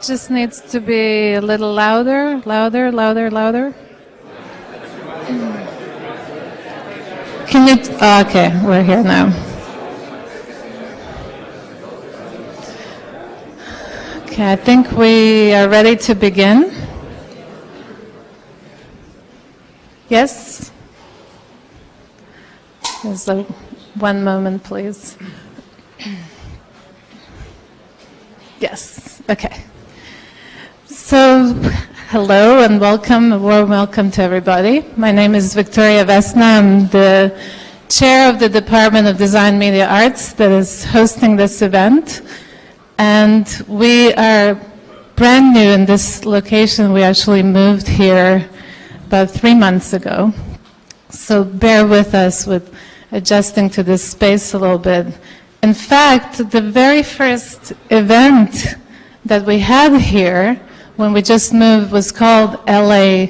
just needs to be a little louder, louder, louder, louder. Can you, okay, we're here now. Okay, I think we are ready to begin. Yes? There's one moment, please. Yes, okay. So, hello and welcome, a warm welcome to everybody. My name is Victoria Vesna. I'm the chair of the Department of Design Media Arts that is hosting this event. And we are brand new in this location. We actually moved here about 3 months ago. So bear with us with adjusting to this space a little bit. In fact, the very first event that we had here when we just moved was called LA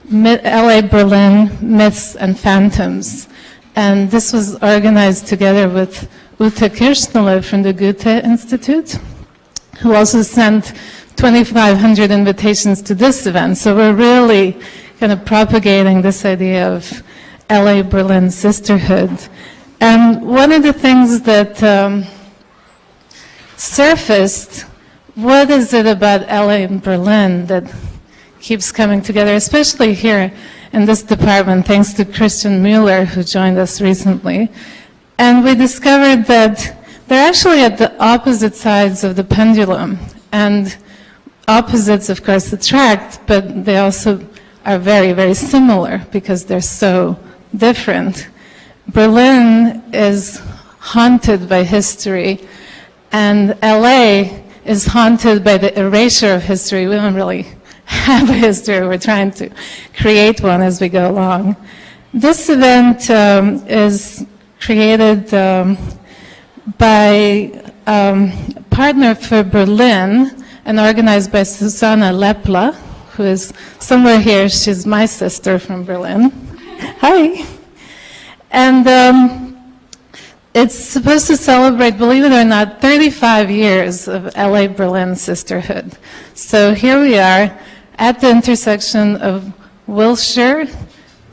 Berlin Myths and Phantoms. And this was organized together with Ute Kirschner from the Goethe Institute, who also sent 2,500 invitations to this event. So we're really kind of propagating this idea of LA Berlin sisterhood. And one of the things that surfaced, what is it about LA and Berlin that keeps coming together, especially here in this department, thanks to Christian Mueller, who joined us recently. And we discovered that they're actually at the opposite sides of the pendulum. And opposites, of course, attract, but they also are very, very similar because they're so different. Berlin is haunted by history, and LA is haunted by the erasure of history. We don't really have a history. We're trying to create one as we go along. This event is created by a partner for Berlin and organized by Susanna Lepla, who is somewhere here. She's my sister from Berlin. Hi. And it's supposed to celebrate, believe it or not, 35 years of LA-Berlin sisterhood. So here we are at the intersection of Wilshire,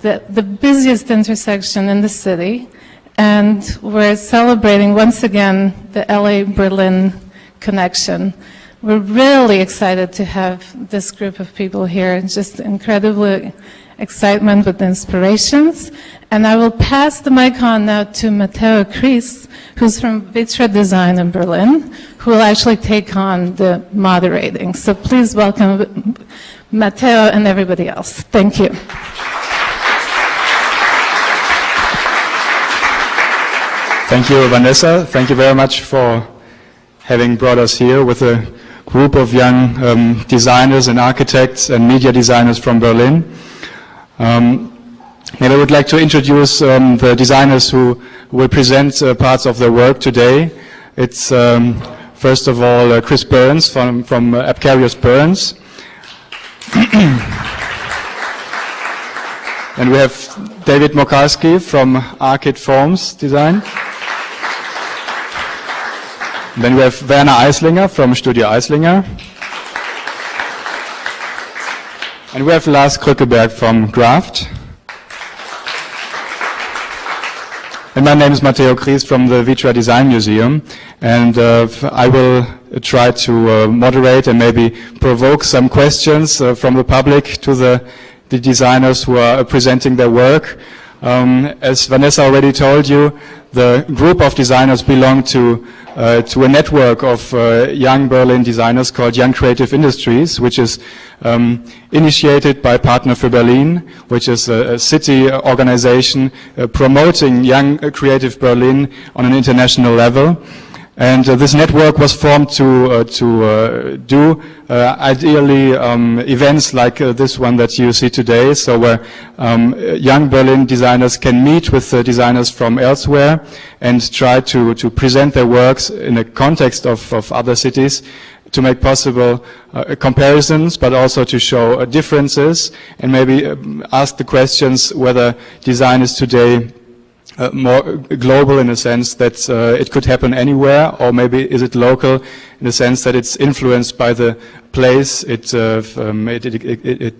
the busiest intersection in the city, and we're celebrating once again the LA-Berlin connection. We're really excited to have this group of people here, just incredible excitement with inspirations. And I will pass the mic on now to Matteo Reese, who's from Vitra Design in Berlin, who will actually take on the moderating. So please welcome Matteo and everybody else. Thank you. Thank you, Vanessa. Thank you very much for having brought us here with a group of young designers and architects and media designers from Berlin. And I would like to introduce the designers who will present parts of their work today. It's first of all Chris Burns from Abcarius Burns. And we have David Makovsky from Arcade Forms Design. Then we have Werner Eislinger from Studio Eislinger. And we have Lars Krückeberg from Graft. And my name is Matteo Reese from the Vitra Design Museum. And I will try to moderate and maybe provoke some questions from the public to the designers who are presenting their work. As Vanessa already told you, the group of designers belong to a network of young Berlin designers called Young Creative Industries, which is initiated by Partner für Berlin, which is a city organization promoting young creative Berlin on an international level. And this network was formed to do ideally events like this one that you see today, so where young Berlin designers can meet with designers from elsewhere and try to present their works in a context of other cities to make possible comparisons, but also to show differences and maybe ask the questions whether design is today more global in a sense that it could happen anywhere, or maybe is it local in the sense that it's influenced by the place it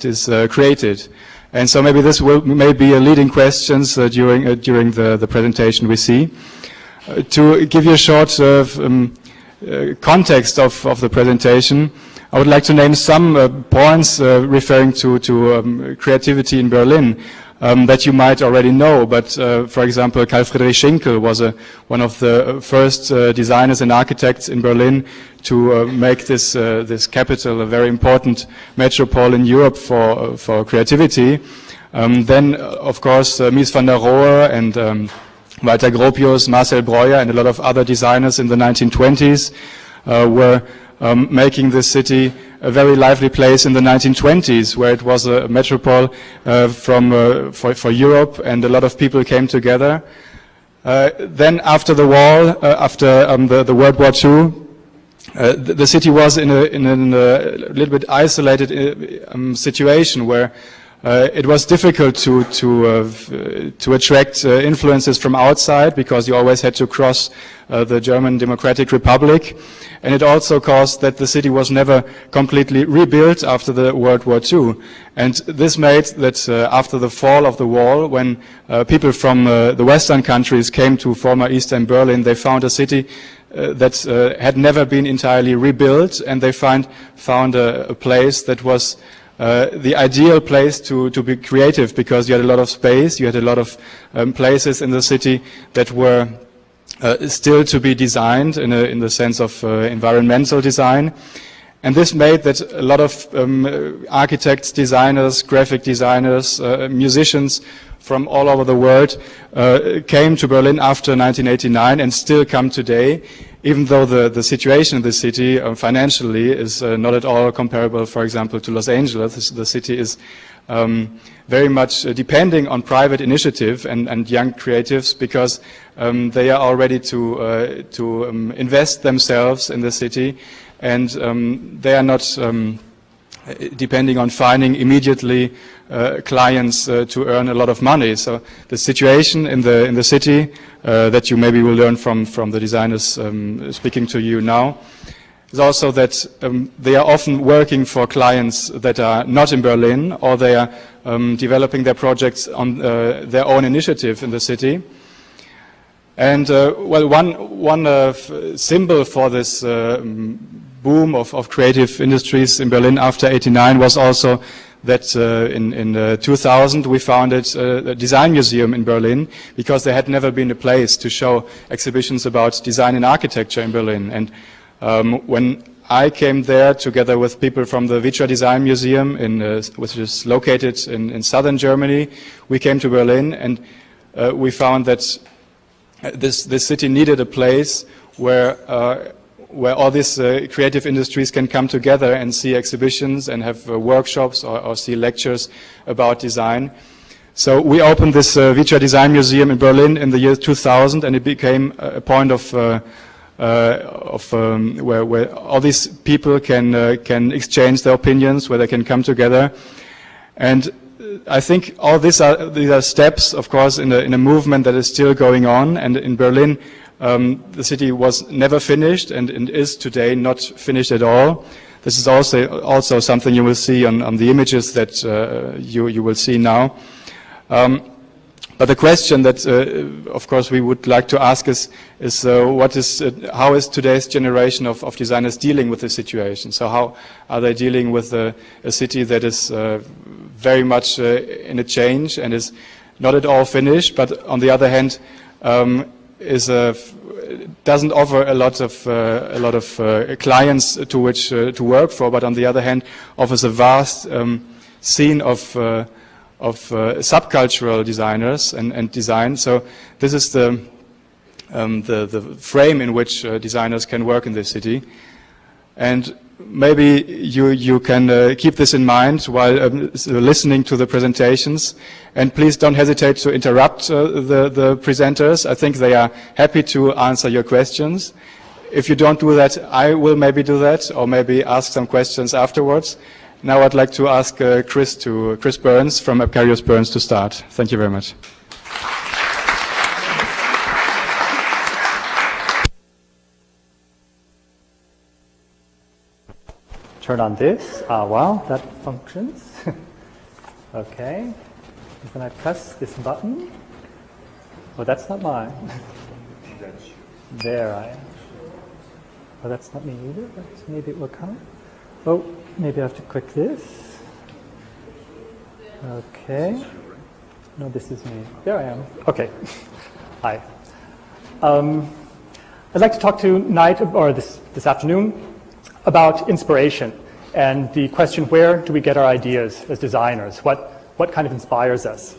is created? And so maybe this may be a leading questions during the presentation we see. To give you a short context of the presentation, I would like to name some points referring to creativity in Berlin. That you might already know, but for example, Karl Friedrich Schinkel was one of the first designers and architects in Berlin to make this capital a very important metropole in Europe for creativity. Then, of course, Mies van der Rohe and Walter Gropius, Marcel Breuer, and a lot of other designers in the 1920s were making this city a very lively place in the 1920s, where it was a metropole for Europe, and a lot of people came together. Then after the war, after the World War II, the city was in a little bit isolated situation where it was difficult to attract influences from outside, because you always had to cross the German Democratic Republic, and it also caused that the city was never completely rebuilt after the World War II. And this made that after the fall of the wall, when people from the Western countries came to former Eastern Berlin, they found a city that had never been entirely rebuilt, and they found a place that was the ideal place to be creative, because you had a lot of space, you had a lot of places in the city that were still to be designed in the sense of environmental design. And this made that a lot of architects, designers, graphic designers, musicians from all over the world came to Berlin after 1989 and still come today, even though the situation in the city financially is not at all comparable, for example, to Los Angeles. The city is very much depending on private initiative and young creatives, because they are all ready to invest themselves in the city, and they are not depending on finding immediately clients to earn a lot of money. So the situation in the city that you maybe will learn from the designers speaking to you now is also that they are often working for clients that are not in Berlin, or they are developing their projects on their own initiative in the city. And well, one symbol for this boom of creative industries in Berlin after '89 was also that in 2000 we founded a design museum in Berlin, because there had never been a place to show exhibitions about design and architecture in Berlin. And when I came there together with people from the Vitra Design Museum, which is located in southern Germany, we came to Berlin, and we found that this city needed a place where all these creative industries can come together and see exhibitions and have workshops or see lectures about design. So we opened this Vitra Design Museum in Berlin in the year 2000, and it became a point of where all these people can exchange their opinions, where they can come together. And I think all these are steps, of course, in a movement that is still going on. And in Berlin, the city was never finished, and is today not finished at all. This is also something you will see on the images that you will see now. But the question that, of course, we would like to ask is how is today's generation of designers dealing with the situation? So how are they dealing with a city that is very much in a change and is not at all finished, but on the other hand doesn't offer a lot of clients to which to work for, but on the other hand offers a vast scene of subcultural designers and design. So this is the frame in which designers can work in this city. And maybe you can keep this in mind while listening to the presentations. And please don't hesitate to interrupt the presenters. I think they are happy to answer your questions. If you don't do that, I will maybe do that, or maybe ask some questions afterwards. Now I'd like to ask Chris Burns from Abcarius Burns to start. Thank you very much. turn on this. Wow, that functions. Okay. Then I press this button. Oh, that's not mine. There I am. Oh, that's not me either, but maybe it will come. Oh, maybe I have to click this. Okay. No, this is me. There I am. Okay. Hi. I'd like to talk tonight, or this afternoon, about inspiration and the question, where do we get our ideas as designers? What kind of inspires us?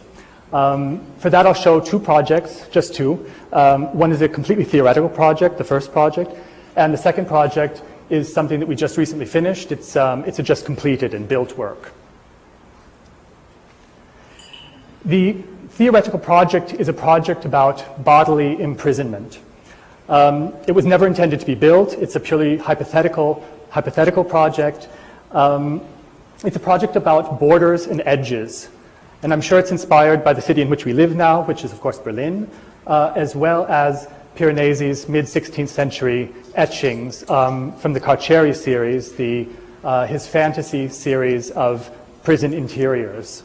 For that, I'll show two projects, just two. One is a completely theoretical project, the first project, and the second project is something that we just recently finished. It's a just completed and built work. The theoretical project is a project about bodily imprisonment. It was never intended to be built. It's a purely hypothetical project. It's a project about borders and edges. And I'm sure it's inspired by the city in which we live now, which is, of course, Berlin, as well as Piranesi's mid-16th century etchings from the Carceri series, his fantasy series of prison interiors.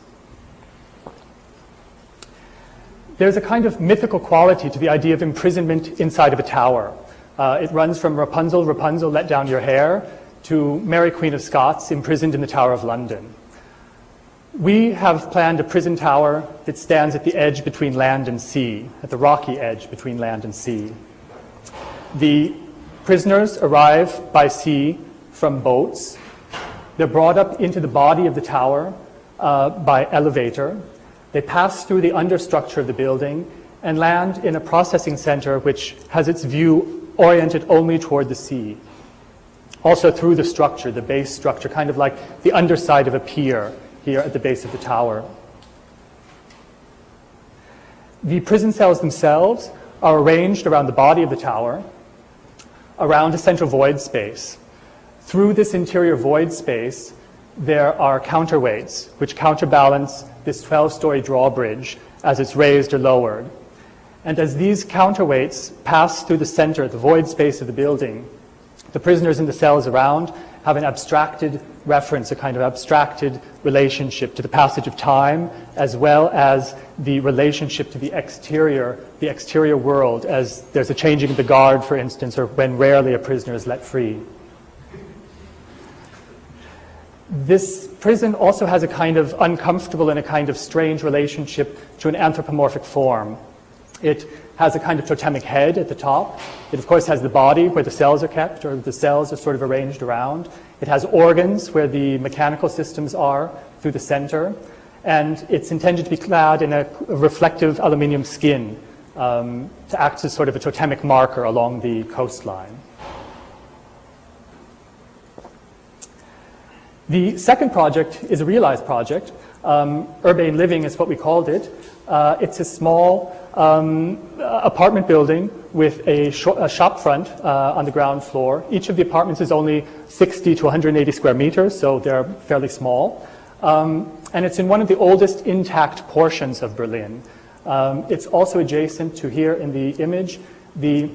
There's a kind of mythical quality to the idea of imprisonment inside of a tower. It runs from Rapunzel, Rapunzel, let down your hair, to Mary, Queen of Scots, imprisoned in the Tower of London. We have planned a prison tower that stands at the edge between land and sea, at the rocky edge between land and sea. The prisoners arrive by sea from boats. They're brought up into the body of the tower by elevator. They pass through the understructure of the building and land in a processing center which has its view oriented only toward the sea. Also through the structure, the base structure, kind of like the underside of a pier here at the base of the tower. The prison cells themselves are arranged around the body of the tower, around a central void space. Through this interior void space, there are counterweights which counterbalance this 12-story drawbridge as it's raised or lowered. And as these counterweights pass through the center, the void space of the building, the prisoners in the cells around have an abstracted reference, a kind of abstracted relationship to the passage of time, as well as the relationship to the exterior world, as there's a changing of the guard, for instance, or when rarely a prisoner is let free. This prison also has a kind of uncomfortable and a kind of strange relationship to an anthropomorphic form. It has a kind of totemic head at the top. It, of course, has the body where the cells are kept, or the cells are sort of arranged around. It has organs where the mechanical systems are through the center. And it's intended to be clad in a reflective aluminium skin to act as sort of a totemic marker along the coastline. The second project is a realized project. Urbane Living is what we called it. It's a small apartment building with a shop front on the ground floor. Each of the apartments is only 60 to 180 square meters, so they're fairly small. And it's in one of the oldest intact portions of Berlin. It's also adjacent to, here in the image, the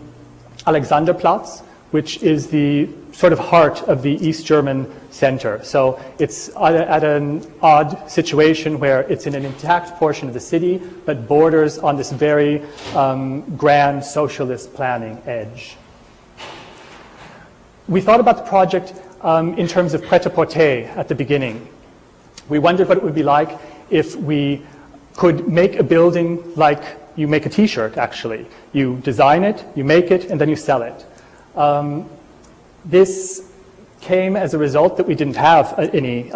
Alexanderplatz, which is the sort of heart of the East German center. So it's at an odd situation where it's in an intact portion of the city, but borders on this very grand socialist planning edge. We thought about the project in terms of pret-a-porter at the beginning. We wondered what it would be like if we could make a building like you make a t-shirt, actually. You design it, you make it, and then you sell it. This came as a result that we didn't have any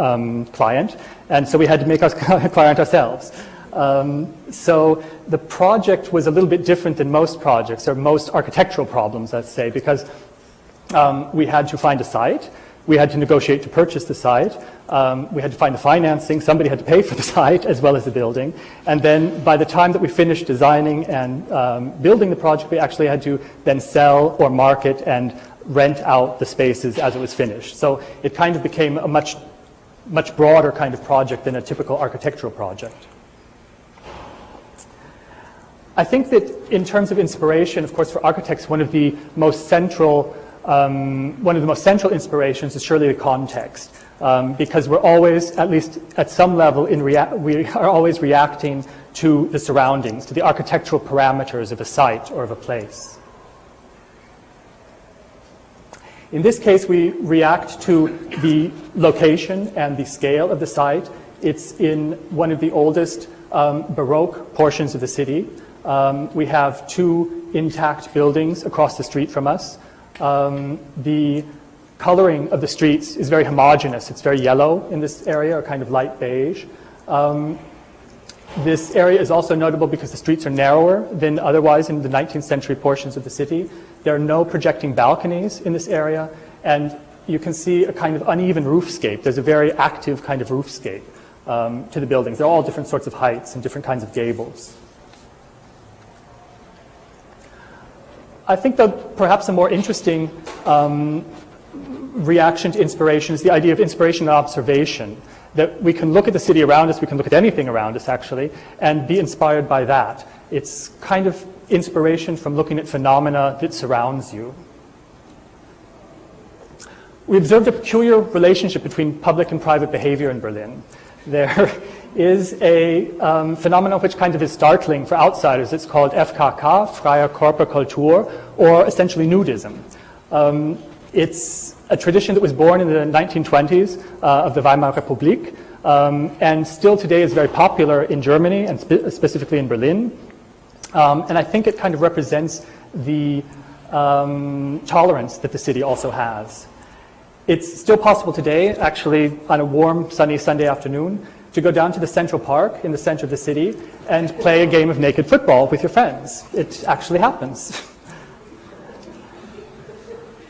client, and so we had to make our client ourselves. So the project was a little bit different than most projects, or most architectural problems, let's say, because we had to find a site, we had to negotiate to purchase the site, we had to find the financing, somebody had to pay for the site as well as the building, and then by the time that we finished designing and building the project, we actually had to then sell or market and rent out the spaces as it was finished. So it kind of became a much broader kind of project than a typical architectural project. I think that in terms of inspiration, of course, for architects, one of the most central one of the most central inspirations is surely the context, because we're always, at least at some level, we are always reacting to the surroundings, to the architectural parameters of a site or of a place. In this case, we react to the location and the scale of the site. It's in one of the oldest Baroque portions of the city. We have two intact buildings across the street from us. The coloring of the streets is very homogeneous. It's very yellow in this area, or kind of light beige. This area is also notable because the streets are narrower than otherwise in the 19th century portions of the city. There are no projecting balconies in this area, and you can see a kind of uneven roofscape. There's a very active kind of roofscape to the buildings. They're all different sorts of heights and different kinds of gables. I think that perhaps a more interesting reaction to inspiration is the idea of inspiration and observation. That we can look at the city around us, we can look at anything around us actually, and be inspired by that. It's kind of inspiration from looking at phenomena that surrounds you. We observed a peculiar relationship between public and private behavior in Berlin. There is a phenomenon which kind of is startling for outsiders. It's called FKK, Freie Körperkultur, or essentially nudism. It's a tradition that was born in the 1920s of the Weimar Republic, and still today is very popular in Germany and specifically in Berlin. And I think it kind of represents the tolerance that the city also has. It's still possible today, actually, on a warm, sunny Sunday afternoon, to go down to the Central Park in the center of the city and play a game of naked football with your friends. It actually happens.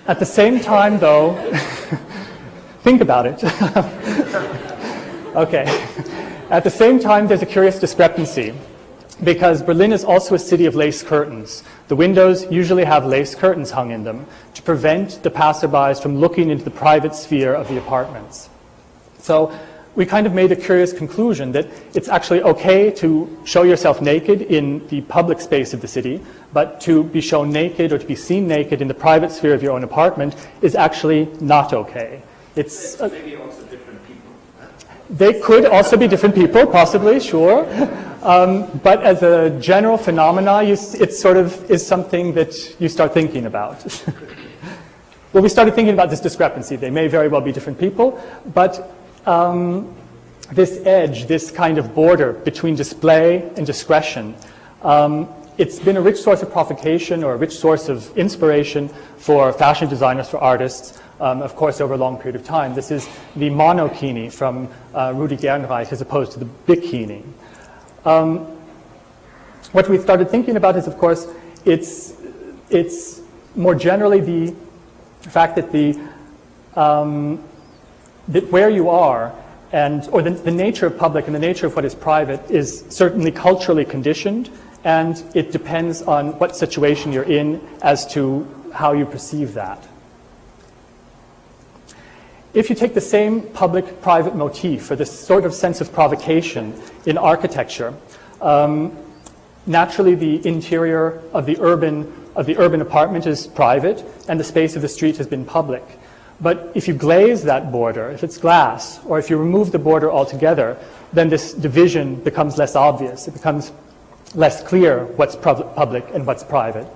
At the same time, though, think about it. Okay. At the same time, there's a curious discrepancy, because Berlin is also a city of lace curtains. The windows usually have lace curtains hung in them to prevent the passerbys from looking into the private sphere of the apartments. So we kind of made a curious conclusion that it's actually okay to show yourself naked in the public space of the city, but to be shown naked or to be seen naked in the private sphere of your own apartment is actually not okay. It's maybe also different people. They could also be different people, possibly, sure. But as a general phenomena, it sort of is something that you start thinking about. Well, we started thinking about this discrepancy. They may very well be different people, but this edge, this kind of border between display and discretion, it's been a rich source of provocation or a rich source of inspiration for fashion designers, for artists, of course, over a long period of time. This is the monokini from Rudi Gernreich as opposed to the bikini. What we started thinking about is, of course, it's more generally the fact that that where you are or the nature of public and the nature of what is private is certainly culturally conditioned, and it depends on what situation you're in as to how you perceive that. If you take the same public-private motif or this sort of sense of provocation in architecture, naturally the interior of the urban apartment is private and the space of the street has been public. But if you glaze that border, if it's glass, or if you remove the border altogether, then this division becomes less obvious. It becomes less clear what's public and what's private.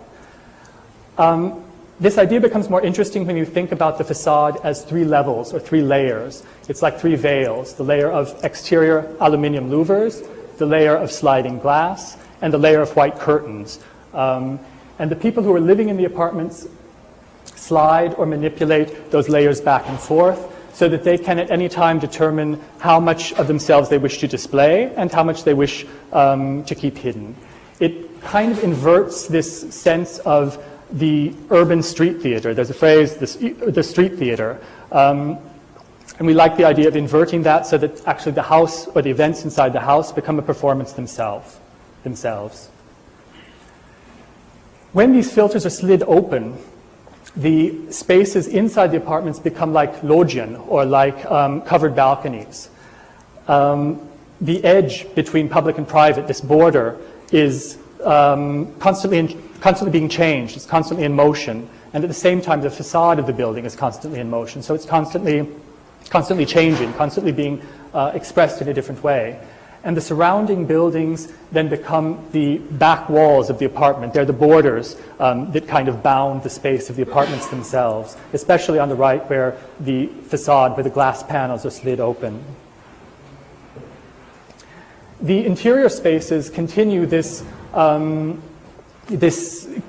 This idea becomes more interesting when you think about the facade as three levels or three layers. It's like three veils: the layer of exterior aluminum louvers, the layer of sliding glass, and the layer of white curtains. And the people who are living in the apartments slide or manipulate those layers back and forth so that they can at any time determine how much of themselves they wish to display and how much they wish to keep hidden. It kind of inverts this sense of the urban street theater. There's a phrase, the street theater. And we like the idea of inverting that so that actually the house or the events inside the house become a performance themselves. When these filters are slid open, the spaces inside the apartments become like loggian or like covered balconies. The edge between public and private, this border, is constantly being changed. It's constantly in motion And at the same time, the facade of the building is constantly in motion. So it's constantly changing, constantly being expressed in a different way. And the surrounding buildings then become the back walls of the apartment. They're the borders that kind of bound the space of the apartments themselves, especially on the right where the facade, where the glass panels are slid open. The interior spaces continue this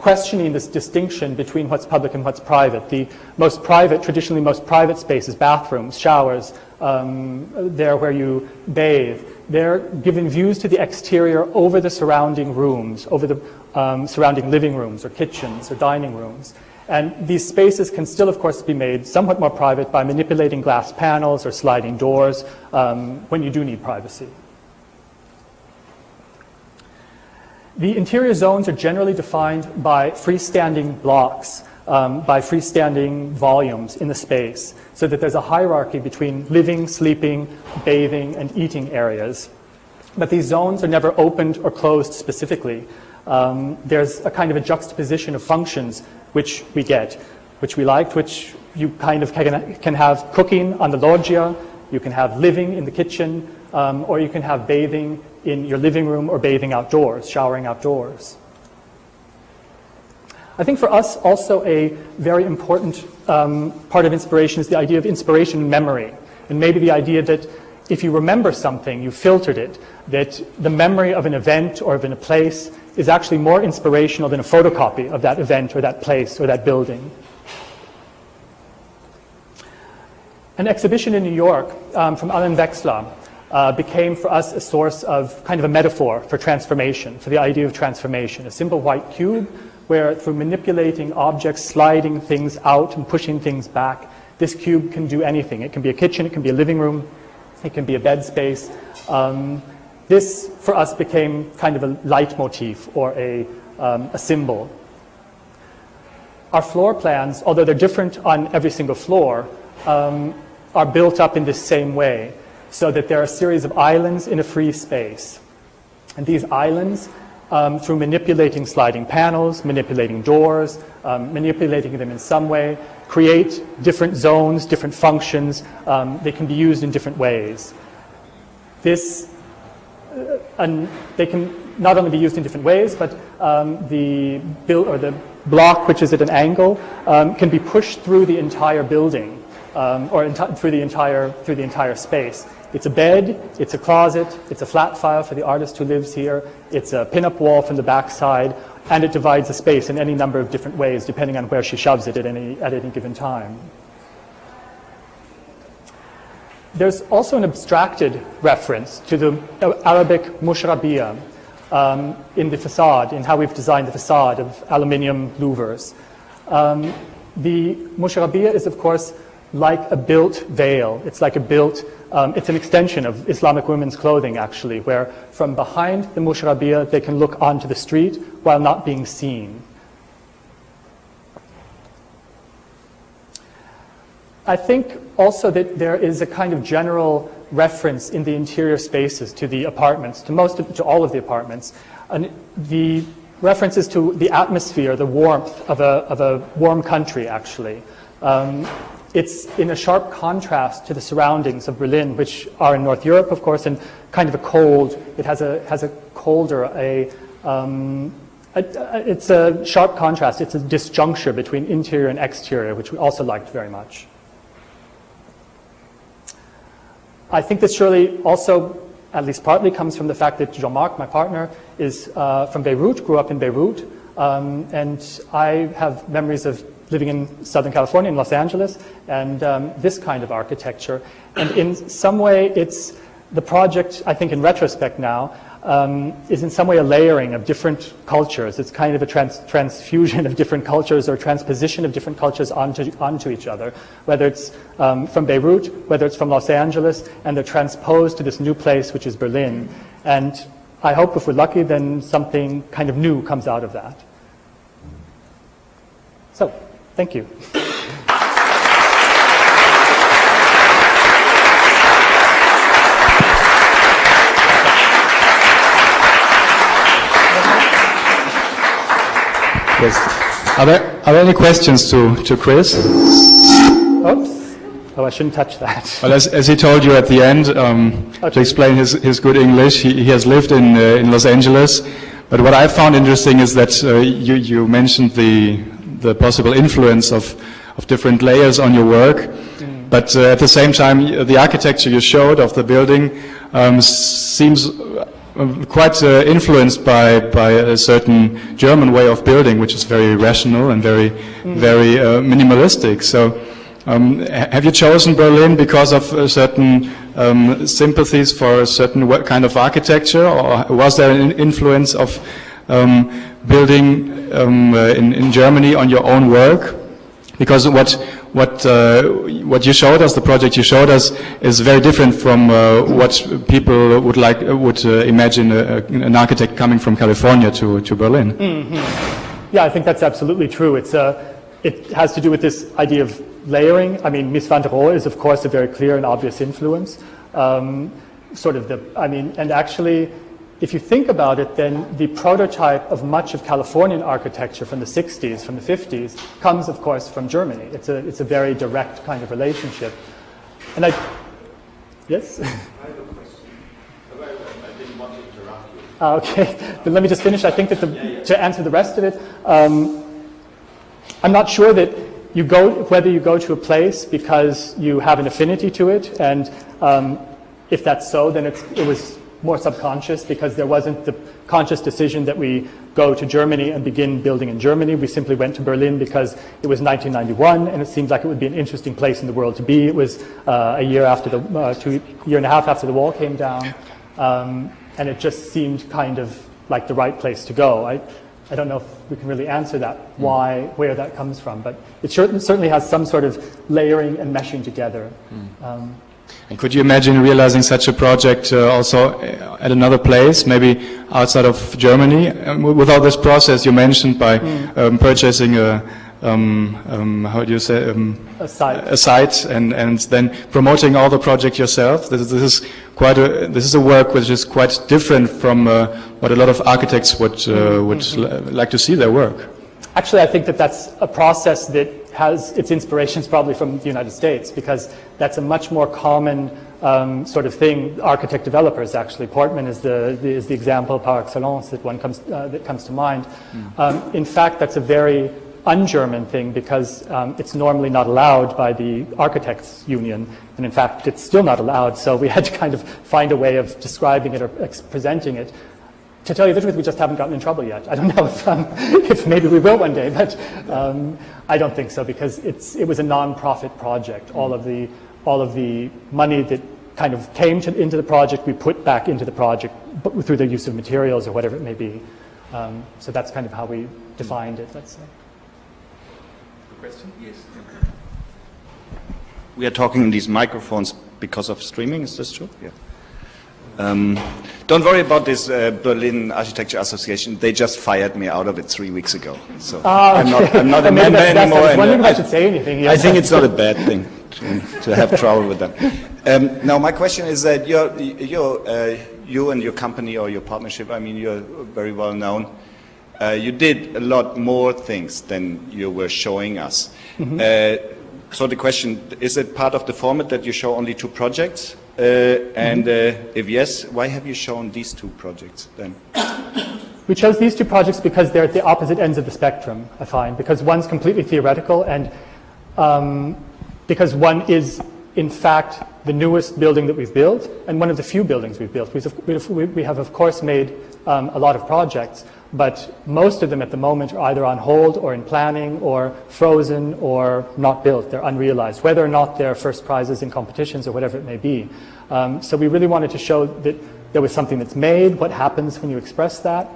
questioning, this distinction between what's public and what's private. The most private, traditionally most private spaces, bathrooms, showers, there where you bathe, they're given views to the exterior over the surrounding rooms, over the surrounding living rooms or kitchens or dining rooms. And these spaces can still, of course, be made somewhat more private by manipulating glass panels or sliding doors when you do need privacy. The interior zones are generally defined by freestanding blocks, by freestanding volumes in the space, so that there's a hierarchy between living, sleeping, bathing, and eating areas. But these zones are never opened or closed specifically. There's a kind of a juxtaposition of functions which we get, which we liked, which you kind of can have cooking on the loggia, you can have living in the kitchen, or you can have bathing in your living room or bathing outdoors, showering outdoors. I think for us also a very important part of inspiration is the idea of inspiration and memory. And maybe the idea that if you remember something, you filtered it, that the memory of an event or of a place is actually more inspirational than a photocopy of that event or that place or that building. An exhibition in New York from Alain Wexler became for us a source of kind of a metaphor for transformation, for the idea of transformation. A simple white cube where through manipulating objects, sliding things out and pushing things back, this cube can do anything. It can be a kitchen, it can be a living room, it can be a bed space. This for us became kind of a leitmotif or a symbol. Our floor plans, although they're different on every single floor, are built up in this same way, so that there are a series of islands in a free space. And these islands, through manipulating sliding panels, manipulating doors, manipulating them in some way, create different zones, different functions. They can be used in different ways. They can not only be used in different ways, but the block, which is at an angle, can be pushed through the entire building. Through the entire space. It's a bed, it's a closet, it's a flat file for the artist who lives here, it's a pin-up wall from the back side, and it divides the space in any number of different ways depending on where she shoves it at any given time. There's also an abstracted reference to the Arabic mushrabiyya in the facade, in how we've designed the facade of aluminium louvers. The mushrabiyya is, of course, like a built veil. It's like it's an extension of Islamic women's clothing, actually, where from behind the mushrabiyya they can look onto the street while not being seen. I think also that there is a kind of general reference in the interior spaces to the apartments, to all of the apartments, and the references to the atmosphere, the warmth of a warm country, actually. It's in a sharp contrast to the surroundings of Berlin, which are in North Europe, of course, and kind of a cold. It has a colder, it's a sharp contrast. It's a disjuncture between interior and exterior, which we also liked very much. I think this surely also, at least partly, comes from the fact that Jean-Marc, my partner, is from Beirut, grew up in Beirut, and I have memories of living in Southern California, in Los Angeles, and this kind of architecture. And in some way, it's the project, I think in retrospect now, is in some way a layering of different cultures. It's kind of a transfusion of different cultures or transposition of different cultures onto each other, whether it's from Beirut, whether it's from Los Angeles, and they're transposed to this new place, which is Berlin. And I hope if we're lucky, then something kind of new comes out of that. So, thank you. Yes. Are there any questions to Chris? Oops. Oh, I shouldn't touch that. Well, as he told you at the end, to explain his good English, he has lived in Los Angeles. But what I found interesting is that you mentioned the possible influence of different layers on your work. But at the same time, the architecture you showed of the building seems quite influenced by a certain German way of building, which is very rational and very minimalistic. So. Have you chosen Berlin because of certain sympathies for a certain kind of architecture, or was there an influence of building in Germany on your own work? Because what you showed us, the project you showed us, is very different from what people would imagine an architect coming from California to Berlin. Mm-hmm. Yeah, I think that's absolutely true. It has to do with this idea of layering. I mean, Mies van der Rohe is, of course, a very clear and obvious influence. And actually, if you think about it, then the prototype of much of Californian architecture from the 60s, from the 50s, comes, of course, from Germany. It's a very direct kind of relationship. And yes? I have a question. I didn't want to interrupt you. Okay, but let me just finish. I think that to answer the rest of it, I'm not sure that whether you go to a place because you have an affinity to it, and if that's so, then it was more subconscious because there wasn't the conscious decision that we go to Germany and begin building in Germany. We simply went to Berlin because it was 1991 and it seemed like it would be an interesting place in the world to be. It was a year and a half after the wall came down, and it just seemed kind of like the right place to go. I don't know if we can really answer that, where that comes from, but it certainly has some sort of layering and meshing together. And could you imagine realizing such a project also at another place, maybe outside of Germany? Without this process you mentioned by purchasing a site and then promoting all the project yourself. This is a work which is quite different from what a lot of architects would like to see their work. Actually, I think that that's a process that has its inspirations probably from the United States, because that's a much more common sort of thing. Architect developers, actually, Portman is the example par excellence that comes to mind. In fact, that's a very un-German thing because it's normally not allowed by the architects union, and in fact it's still not allowed, so we had to kind of find a way of describing it or presenting it. To tell you the truth, we just haven't gotten in trouble yet. I don't know if maybe we will one day, but I don't think so, because it was a non-profit project. All of the money that kind of came into the project, we put back into the project through the use of materials or whatever it may be. So that's kind of how we defined it, let's say. Question? Yes. We are talking in these microphones because of streaming, is this true? Yeah. Don't worry about this Berlin Architecture Association. They just fired me out of it 3 weeks ago. So I'm not a member anymore. I was wondering if I should say anything. Yeah. I think it's not a bad thing to have trouble with them. Now, my question is that you and your company or your partnership, I mean, you're very well known. You did a lot more things than you were showing us. Mm-hmm. So the question, is it part of the format that you show only 2 projects? If yes, why have you shown these 2 projects then? We chose these 2 projects because they're at the opposite ends of the spectrum, I find, because one's completely theoretical and because one is, in fact, the newest building that we've built and one of the few buildings we've built. We have, of course, made a lot of projects, but most of them at the moment are either on hold or in planning or frozen or not built. They're unrealized, whether or not they're first prizes in competitions or whatever it may be. So we really wanted to show that there was something that's made, what happens when you express that.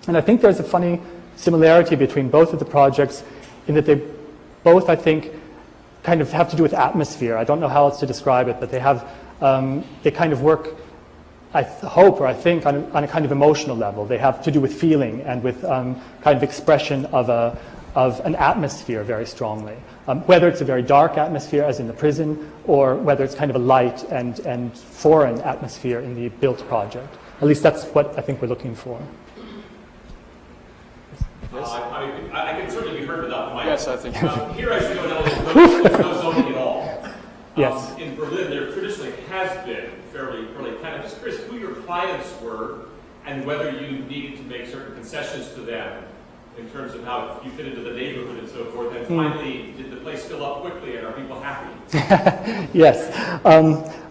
And I think there's a funny similarity between both of the projects in that they both, I think, kind of have to do with atmosphere. I don't know how else to describe it, but they kind of work, I hope, or I think, on a kind of emotional level. They have to do with feeling and with kind of expression of an atmosphere very strongly. Whether it's a very dark atmosphere, as in the prison, or whether it's kind of a light and foreign atmosphere in the built project. At least that's what I think we're looking for. Yes? I can certainly be heard Yes, I think. Here, as you know, there's no zoning at all. Yes. In Berlin, there traditionally has been fairly kind of. Just curious who your clients were and whether you needed to make certain concessions to them in terms of how you fit into the neighborhood and so forth. And finally, did the place fill up quickly and are people happy? Yes.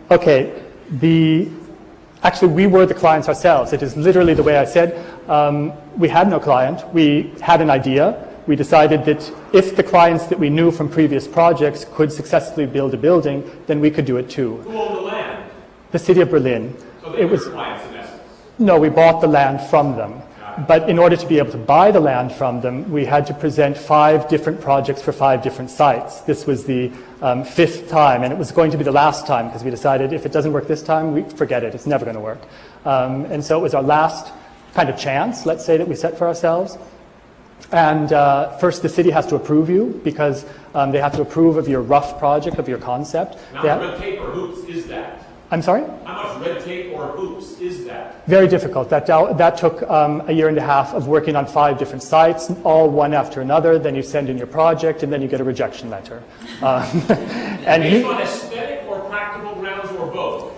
Okay. Actually, we were the clients ourselves. It is literally the way I said. We had no client. We had an idea. We decided that if the clients that we knew from previous projects could successfully build a building, then we could do it too. Who owned the land? The city of Berlin. So they were clients in essence? No, we bought the land from them. But in order to be able to buy the land from them, we had to present 5 different projects for 5 different sites. This was the 5th time, and it was going to be the last time because we decided if it doesn't work this time, we forget it. It's never going to work. And so it was our last kind of chance, let's say, that we set for ourselves. And first, the city has to approve you because they have to approve of your rough project, of your concept. Now, red tape or hoops is that? I'm sorry? How much red tape or hoops is that? Very difficult. That took a year and a half of working on 5 different sites, all one after another. Then you send in your project, and then you get a rejection letter. And based on aesthetic or practical grounds or both?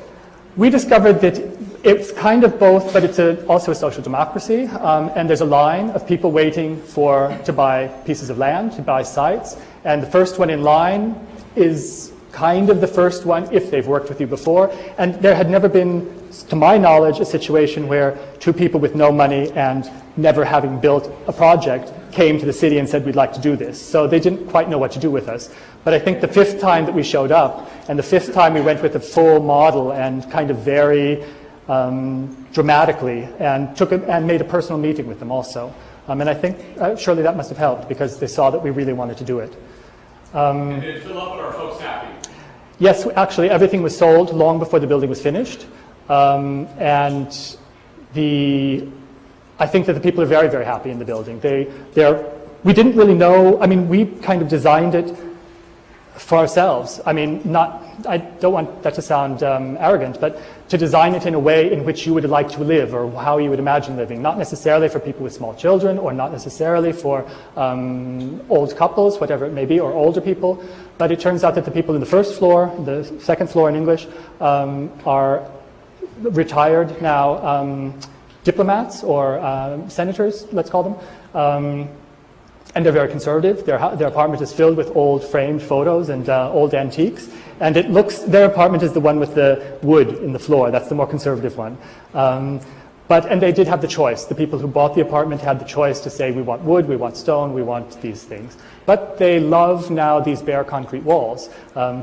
We discovered that it's kind of both, but it's also a social democracy. And there's a line of people waiting to buy pieces of land, to buy sites. And the first one in line is kind of the first one if they've worked with you before. And there had never been, to my knowledge, a situation where 2 people with no money and never having built a project came to the city and said, we'd like to do this. So they didn't quite know what to do with us. But I think the 5th time that we showed up, and the 5th time we went with a full model and kind of very dramatically, and made a personal meeting with them also. And I think surely that must have helped because they saw that we really wanted to do it. And did it fill up and are folks happy? Yes, actually, everything was sold long before the building was finished. And I think that the people are very, very happy in the building. We didn't really know, I mean, we kind of designed it for ourselves. I mean, I don't want that to sound arrogant, but to design it in a way in which you would like to live or how you would imagine living, not necessarily for people with small children or not necessarily for old couples, whatever it may be, or older people. But it turns out that the people in the first floor, the second floor in English, are retired now diplomats or senators, let's call them. And they're very conservative. Their apartment is filled with old framed photos and old antiques. And their apartment is the one with the wood in the floor. That's the more conservative one. And they did have the choice. The people who bought the apartment had the choice to say, we want wood, we want stone, we want these things. But they love now these bare concrete walls,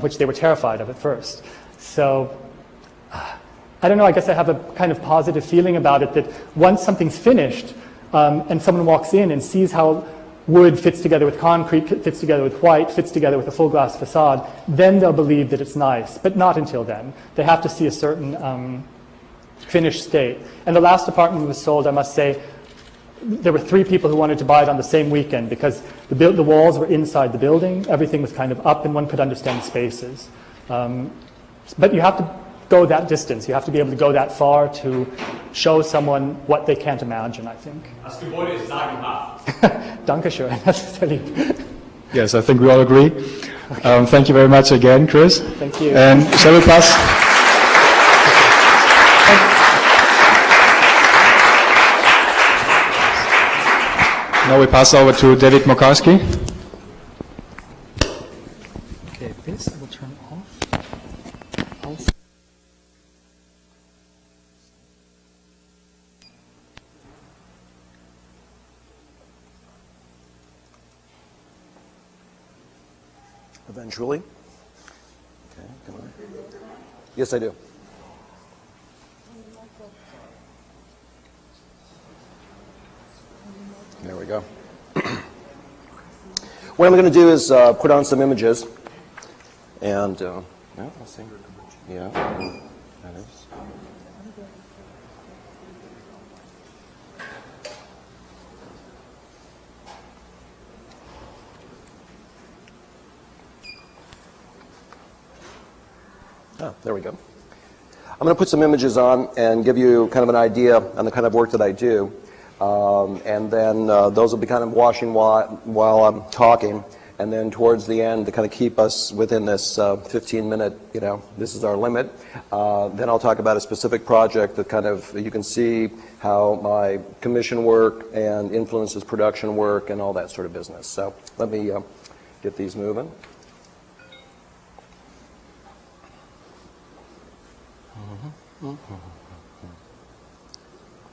which they were terrified of at first. So, I don't know, I guess I have a kind of positive feeling about it that once something's finished and someone walks in and sees how wood fits together with concrete, fits together with white, fits together with a full glass facade, then they'll believe that it's nice, but not until then. They have to see a certain finished state. And the last apartment was sold, I must say, there were 3 people who wanted to buy it on the same weekend because the walls were inside the building, everything was kind of up and one could understand spaces. But you have to go that distance. You have to be able to go that far to show someone what they can't imagine, I think. Das Gebäude ist sagenhaft. Dankeschön. Das sehr lieb. Yes, I think we all agree. Thank you very much again, Chris. Thank you. And shall we pass? Now we pass over to David Makovsky. Okay, this I will turn off. Eventually. Okay, come on. Yes, I do. There we go. What I'm going to do is put on some images, and yeah, let's see. Yeah, that is. There we go. I'm going to put some images on and give you kind of an idea on the kind of work that I do. And then those will be kind of washing while I'm talking. And then towards the end, to kind of keep us within this 15-minute, this is our limit, then I'll talk about a specific project that kind of, you can see how my commission work and influences production work and all that sort of business. So let me get these moving.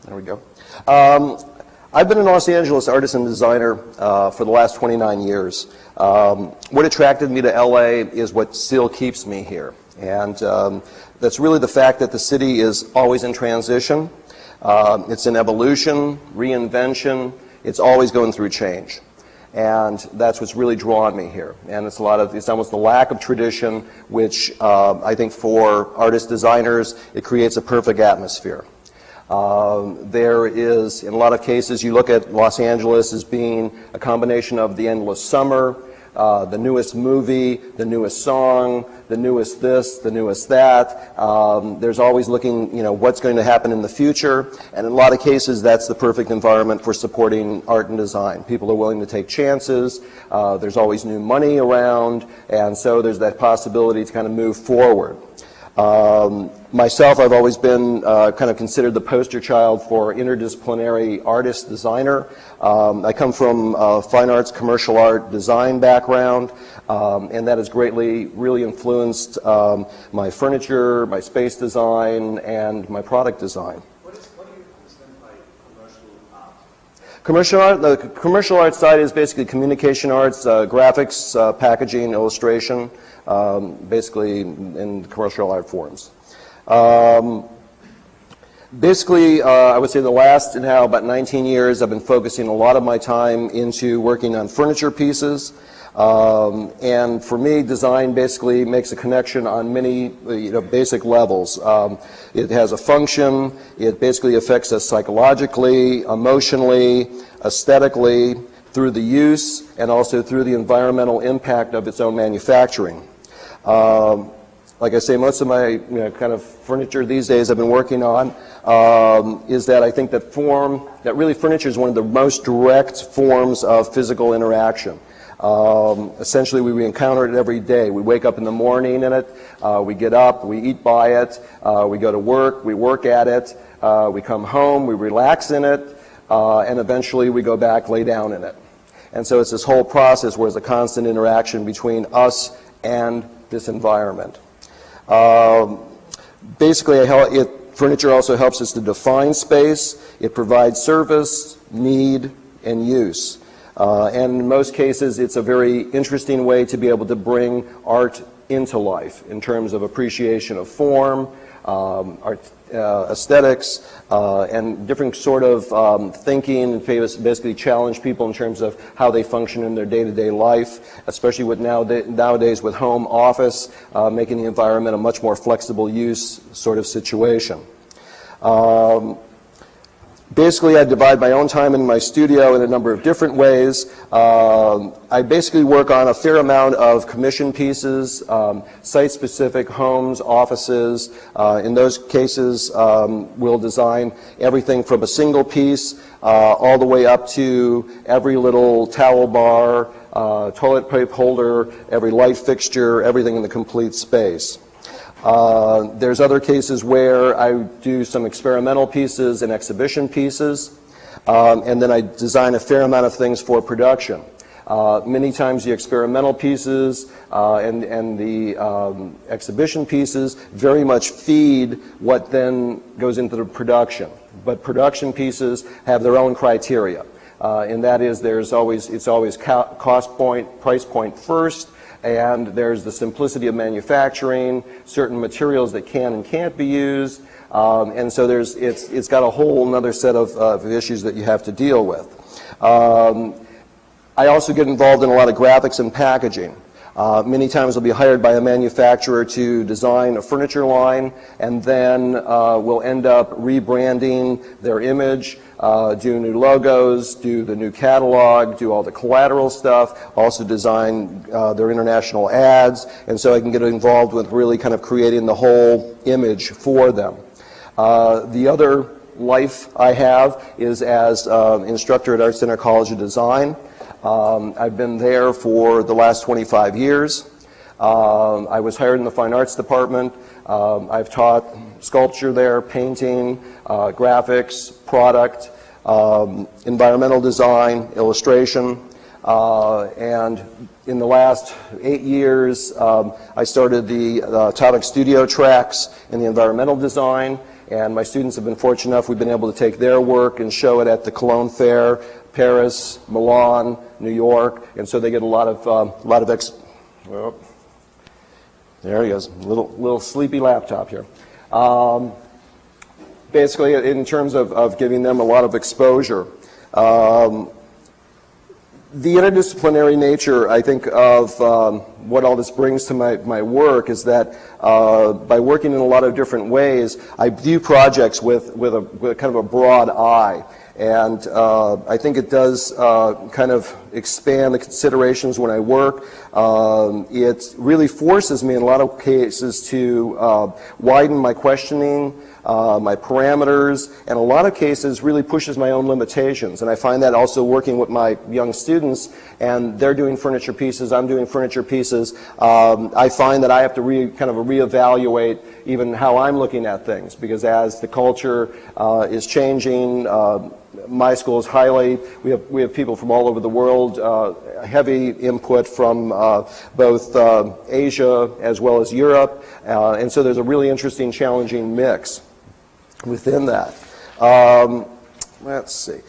There we go. I've been in Los Angeles artist and designer for the last 29 years. What attracted me to LA is what still keeps me here. And that's really the fact that the city is always in transition. It's in evolution, reinvention. It's always going through change. And that's what's really drawn me here. And it's almost the lack of tradition, which I think for artist designers, it creates a perfect atmosphere. There is, in a lot of cases, you look at Los Angeles as being a combination of the endless summer, the newest movie, the newest song, the newest this, the newest that. There's always looking, what's going to happen in the future. And in a lot of cases, that's the perfect environment for supporting art and design. People are willing to take chances. There's always new money around. And so there's that possibility to kind of move forward. Myself, I've always been kind of considered the poster child for interdisciplinary artist designer. I come from a fine arts, commercial art design background, and that has really influenced my furniture, my space design, and my product design. What do you understand by commercial art? Commercial art, the commercial art side is basically communication arts, graphics, packaging, illustration, basically in commercial art forms. Basically, I would say the last now about 19 years, I've been focusing a lot of my time into working on furniture pieces. And for me, design basically makes a connection on many basic levels. It has a function. It basically affects us psychologically, emotionally, aesthetically, through the use, and also through the environmental impact of its own manufacturing. Like I say, most of my kind of furniture these days I've been working on is that I think that really furniture is one of the most direct forms of physical interaction. Essentially, we encounter it every day. We wake up in the morning in it, we get up, we eat by it, we go to work, we work at it, we come home, we relax in it, and eventually we go back, lay down in it. And so it's this whole process where there's a constant interaction between us and this environment. Basically, furniture also helps us to define space. It provides service, need, and use. And in most cases, it's a very interesting way to be able to bring art into life in terms of appreciation of form, art, aesthetics, and different sort of thinking, and basically challenge people in terms of how they function in their day-to-day life, especially with nowadays with home office, making the environment a much more flexible use sort of situation. Basically, I divide my own time in my studio in a number of different ways. I basically work on a fair amount of commission pieces, site-specific homes, offices. In those cases, we'll design everything from a single piece all the way up to every little towel bar, toilet paper holder, every light fixture, everything in the complete space. There's other cases where I do some experimental pieces and exhibition pieces, and then I design a fair amount of things for production. Many times the experimental pieces and the exhibition pieces very much feed what then goes into the production. But production pieces have their own criteria, and that is it's always cost point, price point first, and there's the simplicity of manufacturing, certain materials that can and can't be used, and so it's got a whole another set of issues that you have to deal with. I also get involved in a lot of graphics and packaging. Many times I'll be hired by a manufacturer to design a furniture line, and then we'll end up rebranding their image, do new logos, do the new catalog, do all the collateral stuff, also design their international ads, and so I can get involved with really kind of creating the whole image for them. The other life I have is as instructor at Art Center College of Design. I've been there for the last 25 years. I was hired in the Fine Arts Department. I've taught sculpture there, painting, graphics, product, environmental design, illustration, and in the last 8 years, I started the Atomic Studio tracks in the environmental design, and my students have been fortunate enough, we've been able to take their work and show it at the Cologne Fair, Paris, Milan, New York, and so they get a lot of well, there he goes, little sleepy laptop here. Basically, in terms of giving them a lot of exposure. The interdisciplinary nature, I think, of what all this brings to my work is that by working in a lot of different ways, I view projects with kind of a broad eye. And I think it does kind of expand the considerations when I work. It really forces me in a lot of cases to widen my questioning, my parameters, and a lot of cases really pushes my own limitations. And I find that also working with my young students, and they're doing furniture pieces, I'm doing furniture pieces. I find that I have to kind of reevaluate even how I'm looking at things, because as the culture is changing, my school is we have people from all over the world, heavy input from both Asia as well as Europe, and so there's a really interesting, challenging mix within that. Let's see.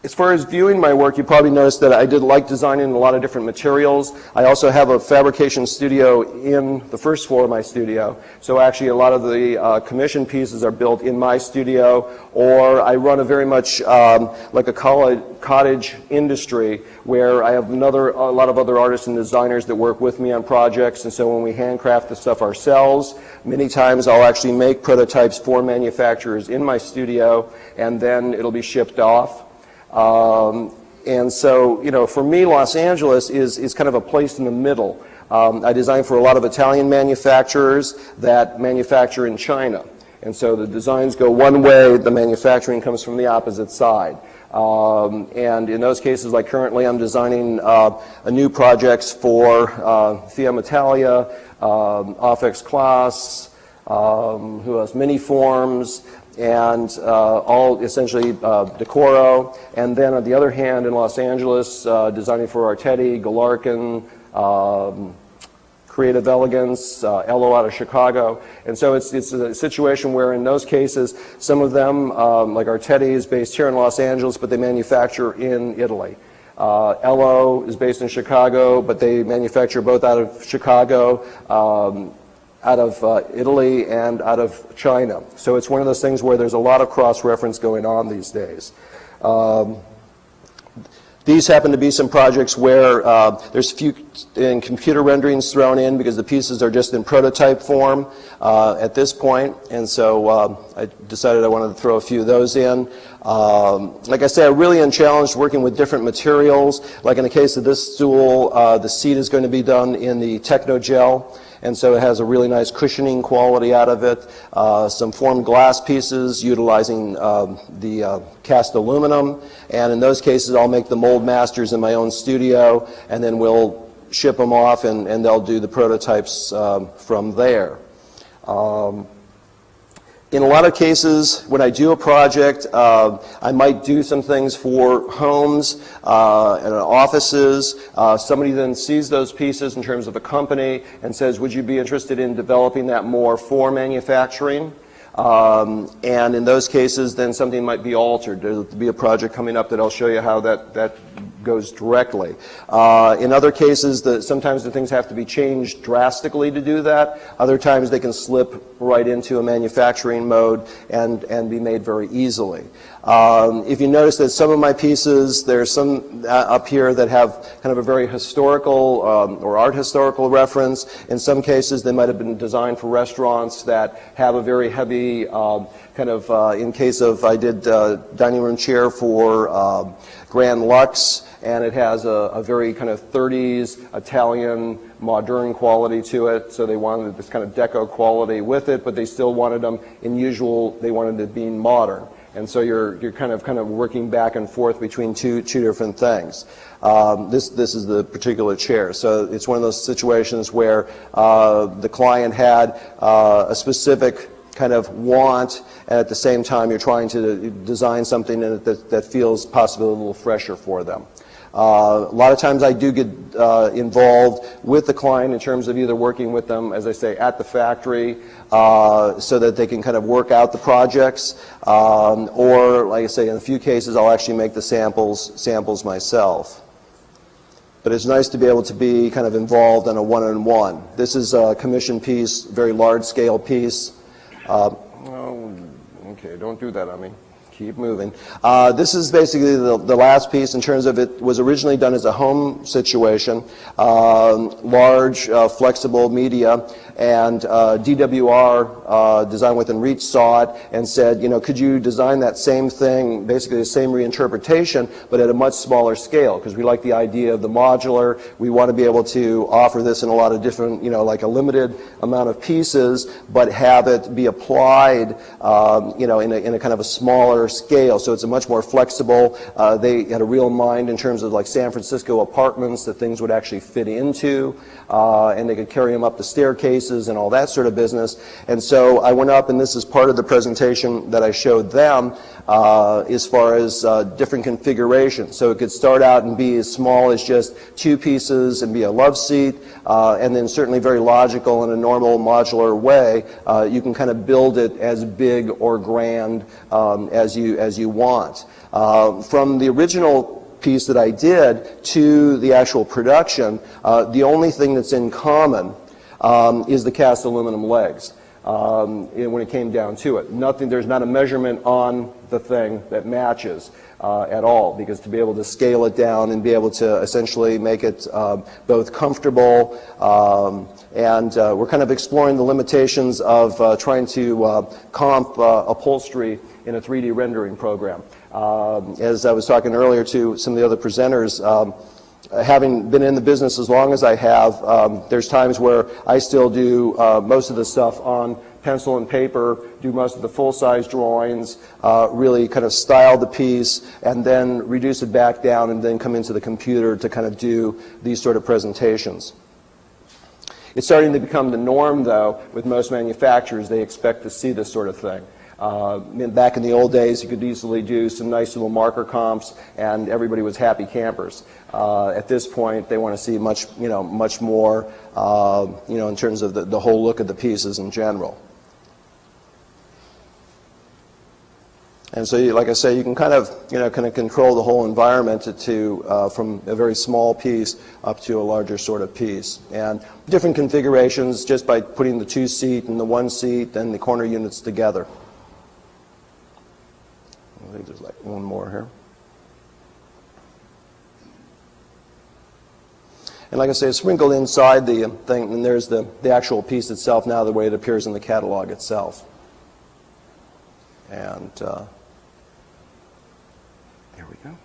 As far as viewing my work, you probably noticed that I did like designing a lot of different materials. I also have a fabrication studio in the first floor of my studio. So actually a lot of the commission pieces are built in my studio, or I run a very much like a cottage industry where I have a lot of other artists and designers that work with me on projects, and so when we handcraft the stuff ourselves, many times I'll actually make prototypes for manufacturers in my studio, and then it'll be shipped off. And so, you know, for me, Los Angeles is kind of a place in the middle. I design for a lot of Italian manufacturers that manufacture in China. And so the designs go one way, the manufacturing comes from the opposite side. And in those cases, like currently I'm designing new projects for Fiat Italia, Ofex Class, who has Miniforms, and all essentially Decoro. And then on the other hand, in Los Angeles, designing for Artedi, Galarkin, Creative Elegance, Elo out of Chicago. And so it's a situation where in those cases, some of them, like Artedi is based here in Los Angeles, but they manufacture in Italy. Elo is based in Chicago, but they manufacture both out of Chicago, out of Italy, and out of China. So it's one of those things where there's a lot of cross-reference going on these days. These happen to be some projects where there's few computer renderings thrown in because the pieces are just in prototype form at this point, and so I decided I wanted to throw a few of those in. Like I say, I really am challenged working with different materials. Like in the case of this stool, the seat is going to be done in the Technogel, and so it has a really nice cushioning quality out of it. Some formed glass pieces utilizing the cast aluminum, and in those cases I'll make the mold masters in my own studio, and then we'll ship them off, and they'll do the prototypes from there. In a lot of cases, when I do a project, I might do some things for homes and offices. Somebody then sees those pieces in terms of a company and says, would you be interested in developing that more for manufacturing? And in those cases, then something might be altered. There'll be a project coming up that I'll show you how that goes directly. In other cases, sometimes the things have to be changed drastically to do that. Other times they can slip right into a manufacturing mode and be made very easily. If you notice that some of my pieces, there's some up here that have kind of a very historical or art historical reference. In some cases, they might have been designed for restaurants that have a very heavy kind of, in case of, I did dining room chair for Grand Lux, and it has a very kind of 30s Italian modern quality to it, so they wanted this kind of deco quality with it, but they still wanted them they wanted it being modern. And so you're kind of working back and forth between two different things. This is the particular chair. So it's one of those situations where the client had a specific kind of want, and at the same time you're trying to design something that feels possibly a little fresher for them. A lot of times I do get involved with the client in terms of either working with them, as I say, at the factory so that they can kind of work out the projects, or like I say, in a few cases I'll actually make the samples myself. But it's nice to be able to be kind of involved on a one-on-one. This is a commission piece, very large-scale piece. Oh, okay, don't do that on me. Keep moving. This is basically the last piece in terms of it was originally done as a home situation, large, flexible media, and DWR, Design Within Reach, saw it and said, you know, could you design that same thing, basically the same reinterpretation, but at a much smaller scale, because we like the idea of the modular. We want to be able to offer this in a lot of different, you know, like a limited amount of pieces, but have it be applied, you know, in a kind of a smaller scale. So it's a much more flexible. They had a real mind in terms of like San Francisco apartments that things would actually fit into, and they could carry them up the staircases and all that sort of business. And so I went up, and this is part of the presentation that I showed them as far as different configurations. So it could start out and be as small as just 2 pieces and be a love seat, and then certainly very logical in a normal modular way. You can kind of build it as big or grand as you want. From the original piece that I did to the actual production, the only thing that's in common is the cast aluminum legs. When it came down to it, there's not a measurement on the thing that matches at all, because to be able to scale it down and be able to essentially make it both comfortable, and we're kind of exploring the limitations of trying to comp upholstery in a 3D rendering program. As I was talking earlier to some of the other presenters, having been in the business as long as I have, there's times where I still do most of the stuff on pencil and paper, do most of the full-size drawings, really kind of style the piece, and then reduce it back down and then come into the computer to kind of do these sort of presentations. It's starting to become the norm, though, with most manufacturers. They expect to see this sort of thing. Back in the old days, you could easily do some nice little marker comps, and everybody was happy campers. At this point, they want to see much more, in terms of the whole look of the pieces in general. And so, like I say, you can kind of control the whole environment from a very small piece up to a larger sort of piece. And different configurations just by putting the 2-seat and the 1-seat and the corner units together. I think there's like one more here. And like I say, it's sprinkled inside the thing, and there's the actual piece itself now, the way it appears in the catalog itself. And there we go.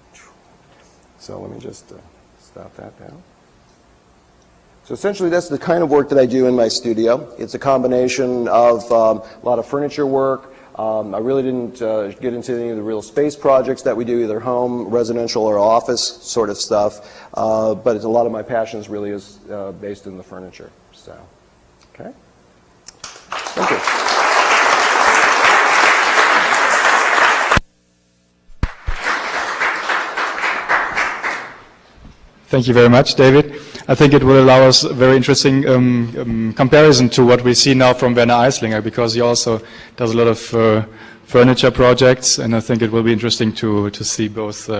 So let me just stop that down. So essentially, that's the kind of work that I do in my studio. It's a combination of a lot of furniture work. I really didn't get into any of the real space projects that we do, either home, residential, or office sort of stuff. But a lot of my passions really is based in the furniture. So, okay. Thank you. Thank you very much, David. I think it will allow us a very interesting comparison to what we see now from Werner Eislinger, because he also does a lot of furniture projects, and I think it will be interesting to see both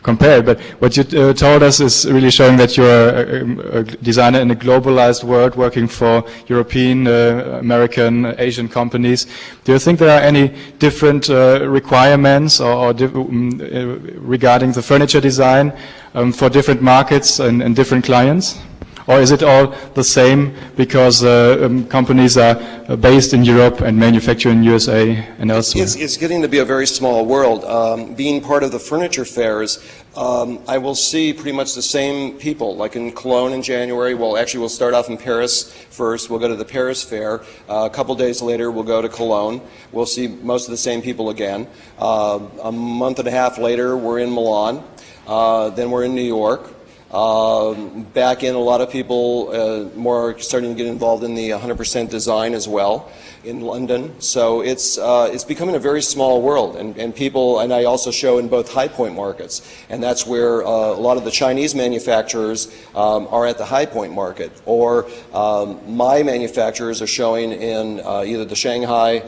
compared. But what you told us is really showing that you're a designer in a globalized world, working for European, American, Asian companies. Do you think there are any different requirements or regarding the furniture design for different markets and different clients? Or is it all the same because companies are based in Europe and manufacture in USA and elsewhere? It's getting to be a very small world. Being part of the furniture fairs, I will see pretty much the same people. Like in Cologne in January, we'll start off in Paris first. We'll go to the Paris fair. A couple days later, we'll go to Cologne. We'll see most of the same people again. A month and a half later, we're in Milan. Then we're in New York. Back in, a lot of people more starting to get involved in the 100% design as well in London. So it's becoming a very small world, and people, and I also show in both high point markets, and that's where a lot of the Chinese manufacturers are at the high point market, or my manufacturers are showing in either the Shanghai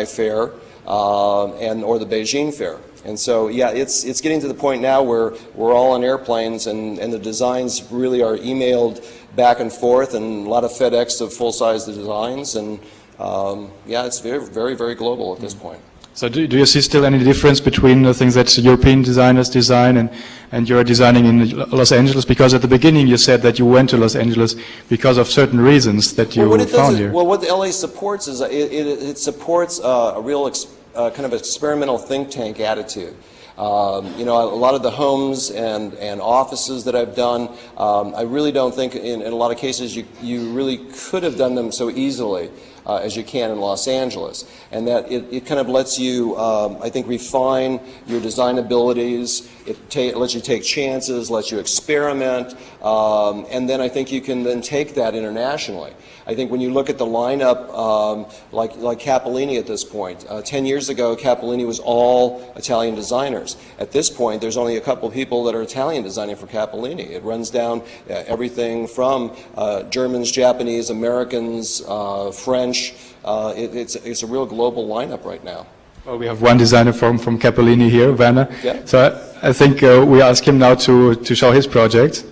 fair or the Beijing fair. And so, yeah, it's getting to the point now where we're all on airplanes and the designs really are emailed back and forth, and a lot of FedEx of full-size designs, and yeah, it's very, very, very global at this point. So do you see still any difference between the things that European designers design and you're designing in Los Angeles? Because at the beginning you said that you went to Los Angeles because of certain reasons that you found here. Well, what the LA supports is it supports a real kind of experimental think tank attitude. You know, a lot of the homes and offices that I've done, I really don't think in a lot of cases you really could have done them so easily as you can in Los Angeles. And that it kind of lets you, I think, refine your design abilities. It lets you take chances, lets you experiment, and then I think you can then take that internationally. I think when you look at the lineup, like Cappellini at this point, 10 years ago Cappellini was all Italian designers. At this point there's only a couple of people that are Italian designing for Cappellini. It runs down everything from Germans, Japanese, Americans, French. It's a real global lineup right now. Well, we have one designer from Cappellini here, Werner. Yeah. So I think we ask him now to show his project.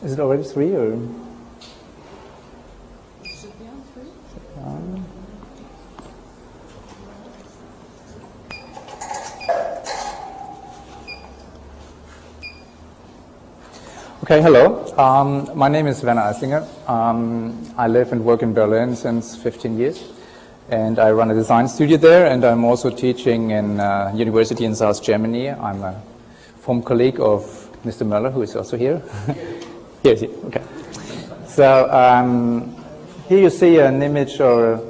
Is it already 3 or? Okay, hello. My name is Werner Eisinger. I live and work in Berlin since 15 years, and I run a design studio there, and I'm also teaching in university in South Germany. I'm a former colleague of Mr. Möller, who is also here. Here, okay. So here you see an image or a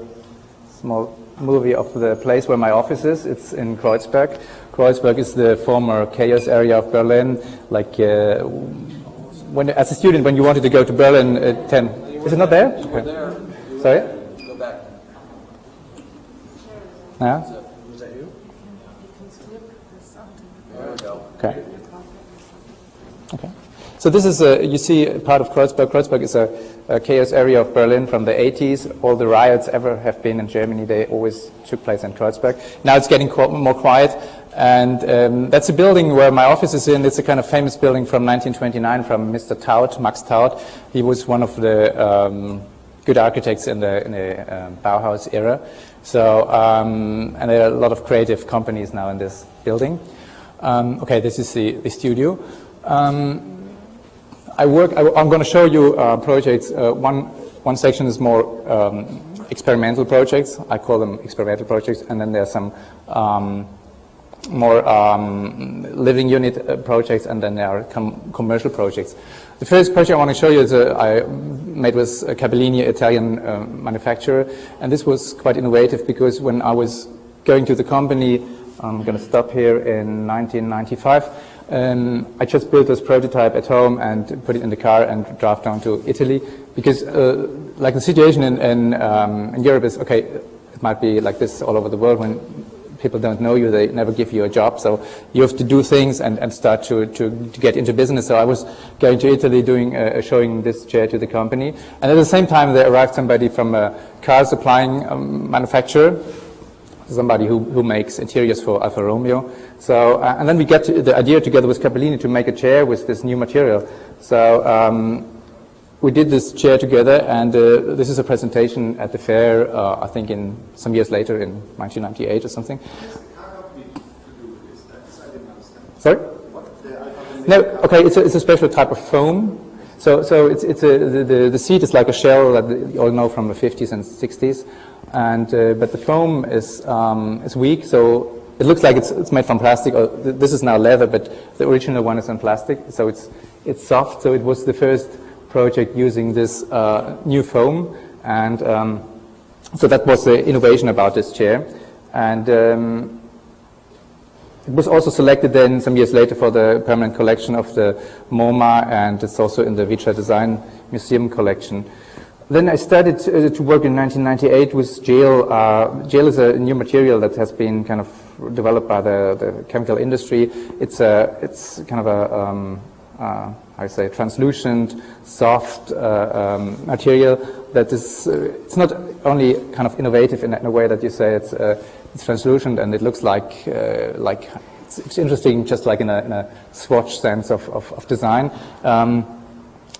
small movie of the place where my office is. It's in Kreuzberg. Kreuzberg is the former chaos area of Berlin. Like as a student, when you wanted to go to Berlin at 10, is it not there? Okay. There. Sorry? Go back. Yeah? Was that you? There we go. Okay. Okay. So this is, you see, part of Kreuzberg. Kreuzberg is a chaos area of Berlin from the 80s. All the riots ever have been in Germany, they always took place in Kreuzberg. Now it's getting more quiet, and that's a building where my office is in. It's a kind of famous building from 1929 from Mr. Taut, Max Taut. He was one of the good architects in the Bauhaus era. So, and there are a lot of creative companies now in this building. Okay, this is the studio. I'm going to show you projects. One section is more experimental projects. I call them experimental projects, and then there's some more living unit projects, and then there are commercial projects. The first project I want to show you is I made with Cappellini, Italian manufacturer, and this was quite innovative because when I was going to the company, I'm going to stop here in 1995. I just built this prototype at home and put it in the car and drove down to Italy because, like the situation in Europe is, okay, it might be like this all over the world when people don't know you, they never give you a job, so you have to do things and start to get into business. So I was going to Italy showing this chair to the company, and at the same time there arrived somebody from a car supplying manufacturer. somebody who makes interiors for Alfa Romeo. So, and then we get the idea together with Capellini to make a chair with this new material. So we did this chair together, and this is a presentation at the fair, I think in some years later, in 1998 or something. Sorry? No, okay, it's a special type of foam. So the seat is like a shell that you all know from the 50s and 60s, and but the foam is weak, so it looks like it's made from plastic. Or this is now leather, but the original one is in plastic, so it's soft. So it was the first project using this new foam, and so that was the innovation about this chair, and it was also selected then some years later for the permanent collection of the MoMA, and it's also in the Vitra Design Museum collection. Then I started to work in 1998 with gel. Gel is a new material that has been kind of developed by the chemical industry. It's kind of a I say translucent, soft material that is. It's not only kind of innovative in a way that you say it's translucent and it looks like it's interesting, just like in a swatch sense of design.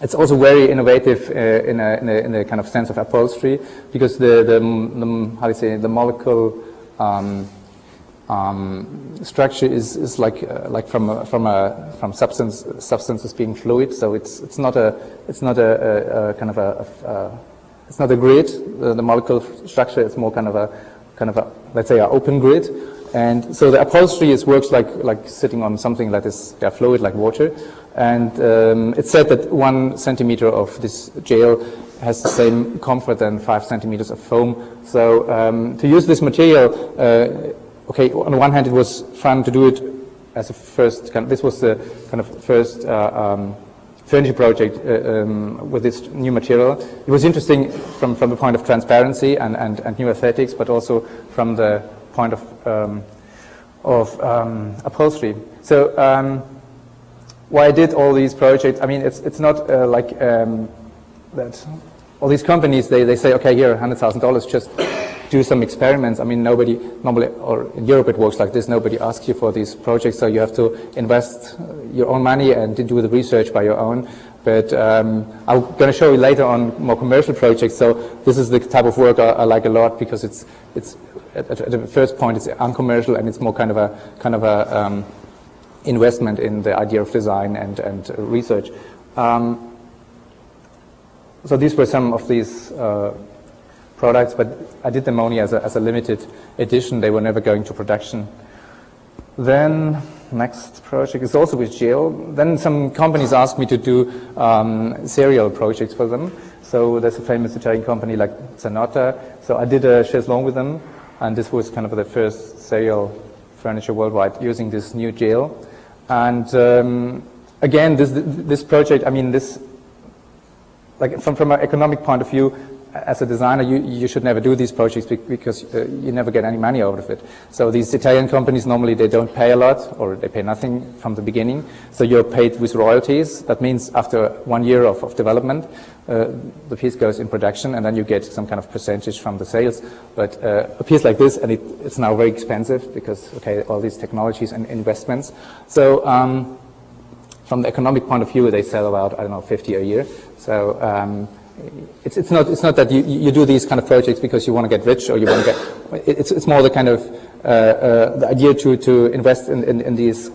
It's also very innovative in a kind of sense of upholstery, because the how do you say, the molecule structure is like from substances being fluid, so it's not a grid. The molecule structure is more kind of a let's say an open grid, and so the upholstery works like sitting on something that is fluid like water. And it's said that 1 centimeter of this gel has the same comfort than 5 centimeters of foam. So to use this material, okay, on the one hand, it was fun to do it as a first this was the kind of first furniture project with this new material. It was interesting from the point of transparency and new aesthetics, but also from the point of upholstery. So why I did all these projects, I mean, it's not like that all these companies, they say, okay, here, $100,000, just do some experiments. I mean, nobody normally, or in Europe it works like this, nobody asks you for these projects, so you have to invest your own money and do the research by your own. But I'm going to show you later on more commercial projects, so this is the type of work I like a lot, because it's at the first point it's uncommercial, and it's more kind of a investment in the idea of design and research. So these were some of these products, but I did them only as a limited edition. They were never going to production. Then next project is also with gel. Then some companies asked me to do serial projects for them. So there's a famous Italian company like Zanotta. So I did a chaise longue with them, and this was kind of the first serial furniture worldwide using this new gel. And again, this project, I mean, this, like from an economic point of view, as a designer, you should never do these projects because you never get any money out of it. So these Italian companies, normally they don't pay a lot, or they pay nothing from the beginning. So you're paid with royalties. That means after 1 year of development, the piece goes in production, and then you get some kind of percentage from the sales. But a piece like this, and it's now very expensive because, okay, all these technologies and investments. So from the economic point of view, they sell about, I don't know, 50 a year. So it's not that you do these kind of projects because you want to get rich, or you want to get. It's more the kind of the idea to invest in these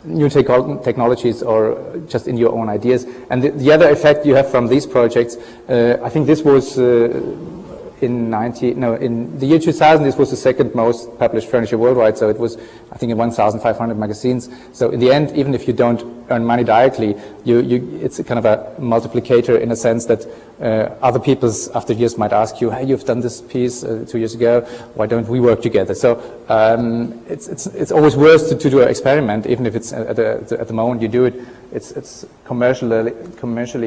new technologies, or just in your own ideas. And the other effect you have from these projects, I think this was in the year 2000, this was the second most published furniture worldwide. So it was, I think, in 1,500 magazines. So in the end, even if you don't earn money directly, it's a kind of a multiplicator, in a sense that other people after years might ask you, hey, you've done this piece 2 years ago, why don't we work together? So it's always worth to do an experiment, even if it's at the moment you do it, it's commercially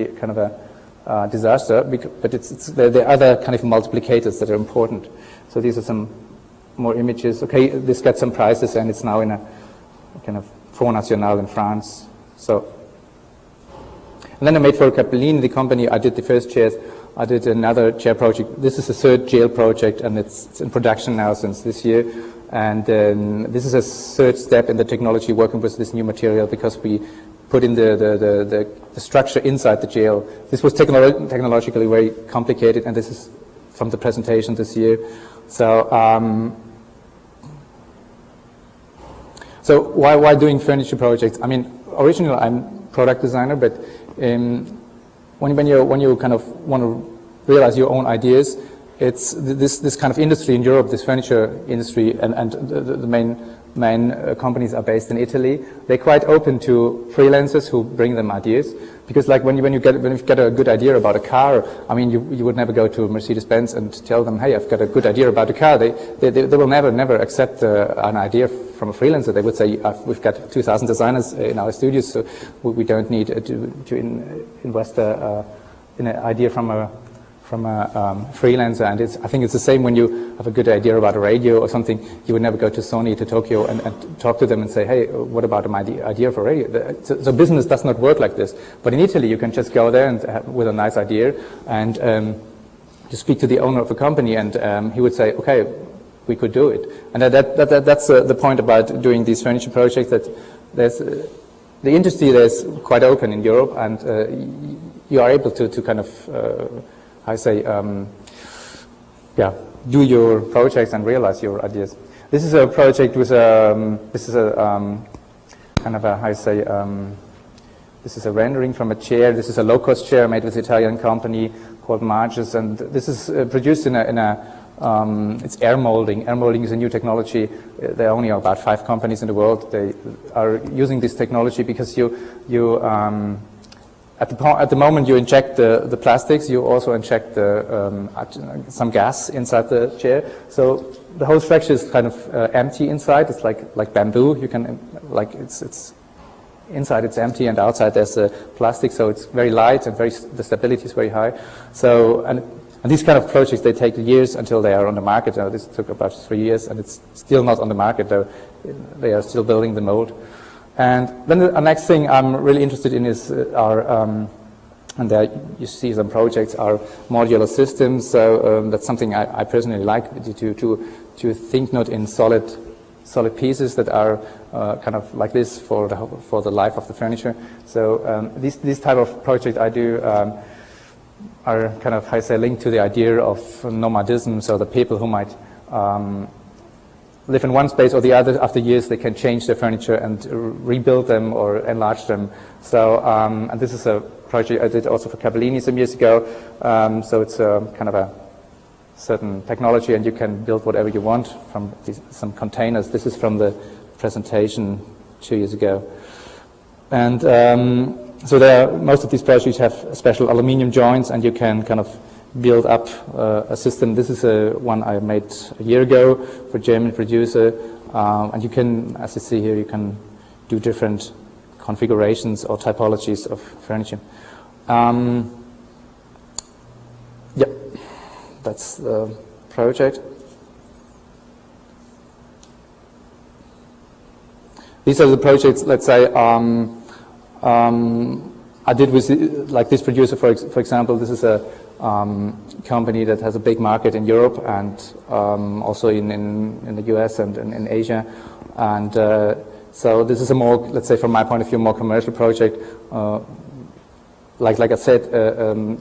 kind of a disaster, but there are other kind of multiplicators that are important. So these are some more images. Okay, this got some prizes, and it's now in a kind of Fonds National in France. So, and then I made for Capellini, the company. I did the first chairs I did another chair project. This is the third jail project, and it's in production now since this year. And this is a third step in the technology working with this new material, because we put in the structure inside the jail. This was technologically very complicated, and this is from the presentation this year. So why doing furniture projects? I mean, originally I'm product designer, but when you kind of want to realize your own ideas, it's this kind of industry in Europe, this furniture industry, and the main companies are based in Italy. They're quite open to freelancers who bring them ideas, because like when you get a good idea about a car, I mean, you would never go to Mercedes-Benz and tell them, hey, I've got a good idea about a car. They will never accept an idea from a freelancer. They would say, we've got 2,000 designers in our studios, so we don't need to invest in an idea from a freelancer. And I think it's the same when you have a good idea about a radio or something. You would never go to Sony, to Tokyo, and talk to them and say, hey, what about my idea for radio? So business does not work like this. But in Italy, you can just go there and with a nice idea and just speak to the owner of the company, and he would say, okay, we could do it. And that's the point about doing these furniture projects, that there's the industry there's quite open in Europe, and you are able to kind of do your projects and realize your ideas. This is a project with this is a kind of a this is a rendering from a chair. This is a low-cost chair made with an Italian company called Marges, and this is produced in it's air molding. Air molding is a new technology. There are only about 5 companies in the world. They are using this technology because at the moment you inject the plastics, you also inject some gas inside the chair. So the whole structure is kind of empty inside. It's like bamboo. You can it's inside it's empty, and outside there's plastic. So it's very light and the stability is very high. So and these kind of projects, they take years until they are on the market. Now, this took about 3 years, and it's still not on the market. They are still building the mold. And then the next thing I'm really interested in is and there you see some projects are modular systems. So that's something I personally like, to think not in solid pieces that are kind of like this for the life of the furniture. So this type of project I do are kind of linked to the idea of nomadism. So the people who might live in one space or the other, after years they can change their furniture and rebuild them or enlarge them. So and this is a project I did also for Cavallini some years ago. So it's kind of a certain technology, and you can build whatever you want from some containers. This is from the presentation 2 years ago. And so most of these projects have special aluminium joints, and you can kind of build up a system. This is one I made a year ago for a German producer, and you can, as you see here, you can do different configurations or typologies of furniture. Yep, that's the project. These are the projects, let's say, I did with like this producer, for example. This is a company that has a big market in Europe and also in the US and in Asia. And so this is a more, let's say from my point of view, more commercial project. Like I said,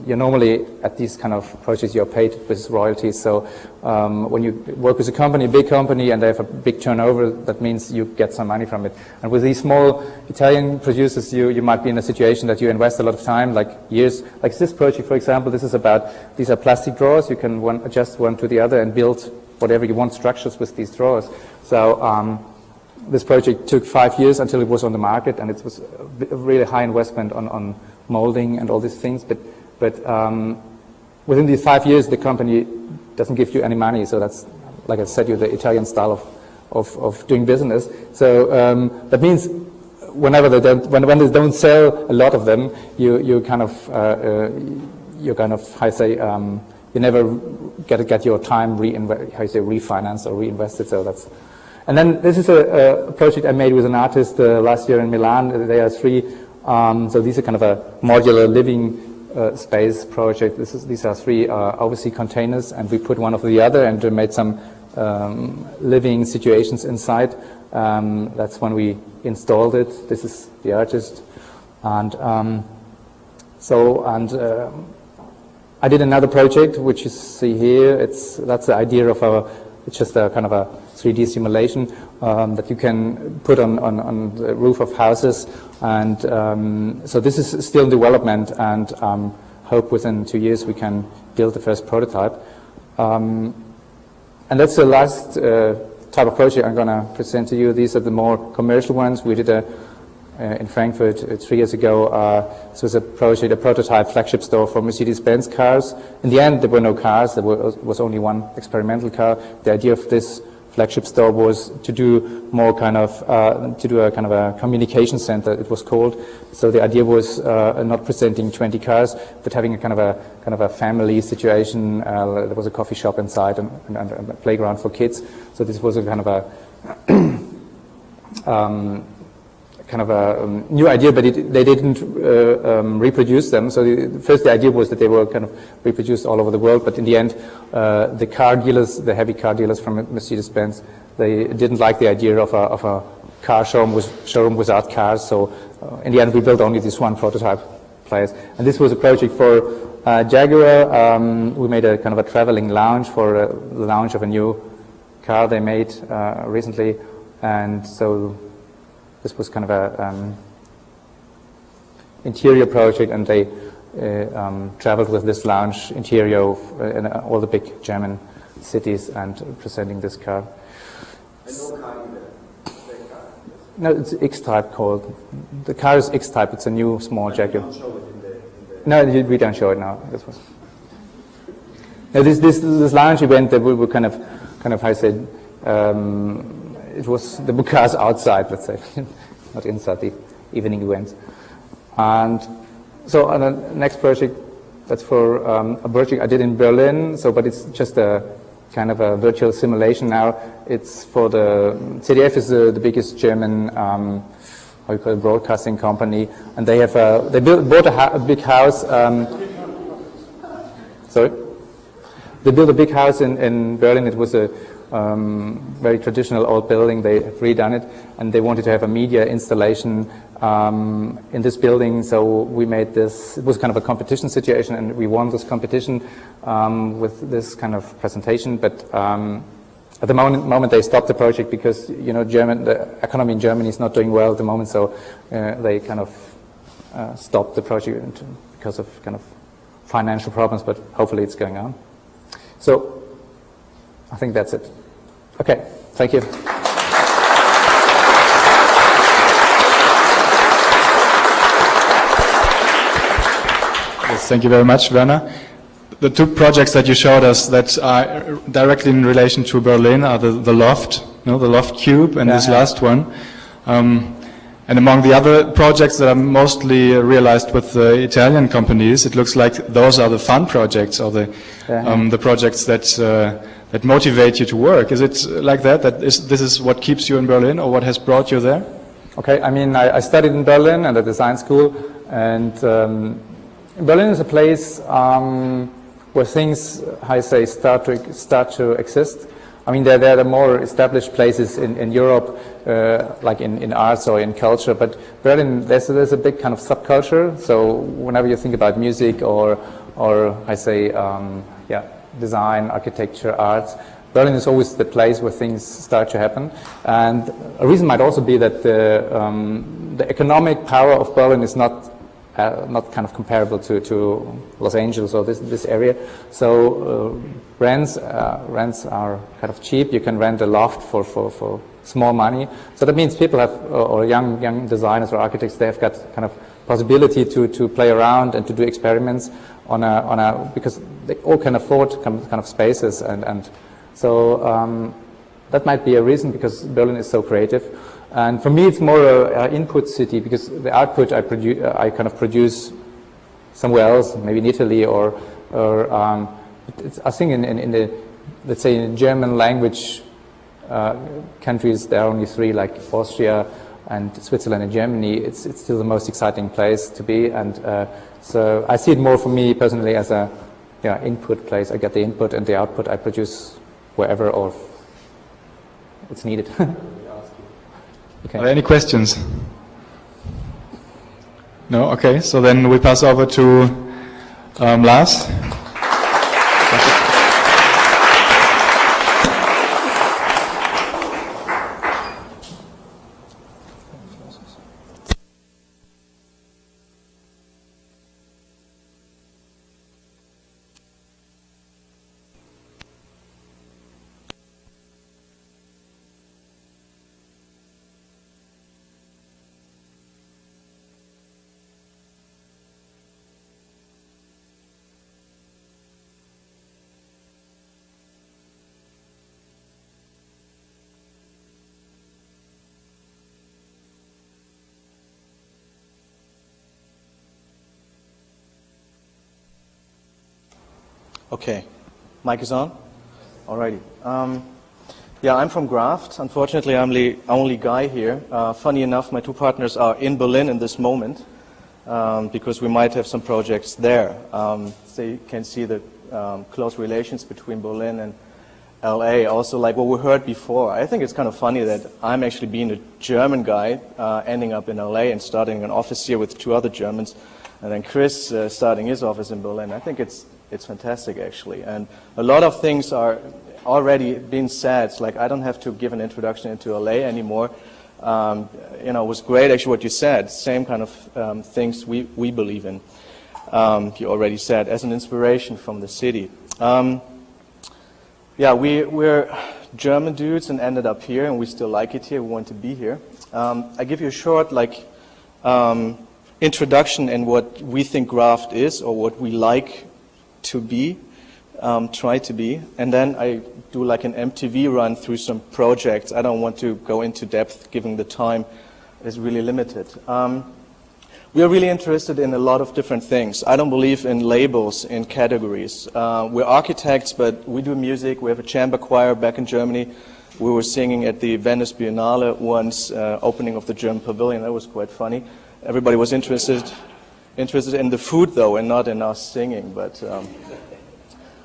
you're normally at these kind of projects you're paid with royalties. So when you work with a company, a big company, and they have a big turnover, that means you get some money from it. And with these small Italian producers, you might be in a situation that you invest a lot of time, like years. Like this project, for example, this is about, these are plastic drawers. You can adjust one to the other and build whatever you want structures with these drawers. So this project took 5 years until it was on the market, and it was a really high investment on molding and all these things, but within these 5 years the company doesn't give you any money. So that's, like I said, the Italian style of doing business. So that means whenever they don't sell a lot of them, you never get your time refinanced or reinvested. So that's. And then this is a project I made with an artist last year in Milan. There are 3. So these are kind of a modular living space project. These are 3 overseas containers, and we put one over the other and made some living situations inside. That's when we installed it. This is the artist. And I did another project, which you see here. That's the idea of it's just a kind of a 3D simulation that you can put on the roof of houses. And so this is still in development, and hope within 2 years we can build the first prototype. And that's the last type of project I'm going to present to you. These are the more commercial ones. We did in Frankfurt 3 years ago. This was a project, a prototype flagship store for Mercedes-Benz cars. In the end, there were no cars. There was only one experimental car. The idea of this flagship store was to do more kind of to do a kind of a communication center, it was called. So the idea was not presenting 20 cars, but having a kind of a family situation. There was a coffee shop inside and a playground for kids. So this was a kind of a new idea, but they didn't reproduce them. So first the idea was that they were kind of reproduced all over the world, but in the end, the car dealers, the heavy car dealers from Mercedes-Benz, they didn't like the idea of a car showroom without cars. So in the end, we built only this one prototype place. And this was a project for Jaguar. We made a kind of a traveling lounge for the launch of a new car they made recently, and so this was kind of a interior project, and they traveled with this lounge interior in all the big German cities and presenting this car. No, it's X-Type called. The car is X-Type. It's a new small Jaguar. No, we don't show it now. This was. Now this lounge event that we were kind of how I said. It was the cars outside, let's say, not inside the evening events. And so on the next project, that's for a project I did in Berlin. So, but it's just a kind of a virtual simulation now. It's for the ZDF is the biggest German how you call it, broadcasting company, and they have bought a big house. Sorry, they built a big house in Berlin. It was a very traditional old building. They have redone it, and they wanted to have a media installation in this building. So we made this. It was kind of a competition situation, and we won this competition with this kind of presentation. But at the moment they stopped the project because the economy in Germany is not doing well at the moment. So they kind of stopped the project because of kind of financial problems. But hopefully it's going on. So I think that's it. Okay, thank you. Yes, thank you very much, Werner. The 2 projects that you showed us that are directly in relation to Berlin are the Loft, the Loft Cube, and this last one. And among the other projects that are mostly realized with Italian companies, it looks like those are the fun projects, or the projects that motivate you to work. Is it like that? This is what keeps you in Berlin, or what has brought you there? Okay, I mean, I studied in Berlin at a design school, and Berlin is a place where things, I say, start to exist. I mean, there are more established places in Europe, like in arts or in culture, but Berlin, there's a big kind of subculture. So whenever you think about music or I say, design, architecture, arts, Berlin is always the place where things start to happen. And a reason might also be that the economic power of Berlin is not kind of comparable to Los Angeles or this area. So rents are kind of cheap. You can rent a loft for small money. So that means people have, or young designers or architects, they have got kind of possibility to play around and to do experiments because they all can afford kind of spaces, and so that might be a reason, because Berlin is so creative. And for me, it's more an input city, because the output I kind of produce somewhere else, maybe in Italy or I think in the, let's say, in German language countries, there are only 3, like Austria, and Switzerland and Germany, it's still the most exciting place to be. And so I see it more for me personally as a input place. I get the input and the output I produce wherever or it's needed. Okay. Are there any questions? No? Okay, so then we pass over to Lars. Okay, mic is on? Alrighty. Yeah, I'm from Graft. Unfortunately, I'm the only guy here. Funny enough, my two partners are in Berlin in this moment because we might have some projects there. So you can see the close relations between Berlin and LA. Also, like what we heard before, I think it's kind of funny that I'm actually being a German guy ending up in LA and starting an office here with two other Germans, and then Chris starting his office in Berlin. I think it's fantastic, actually. And a lot of things are already being said. Like, I don't have to give an introduction into LA anymore. It was great, actually, what you said. Same kind of things we believe in. You already said, as an inspiration from the city. Yeah, we're German dudes and ended up here, and we still like it here. We want to be here. I give you a short, introduction in what we think Graft is, or what we like to be, try to be, and then I do like an MTV run through some projects. I don't want to go into depth given the time is really limited. We are really interested in a lot of different things. I don't believe in labels, in categories. We're architects, but we do music. We have a chamber choir back in Germany. We were singing at the Venice Biennale once, opening of the German pavilion. That was quite funny. Everybody was interested in the food, though, and not in us singing. But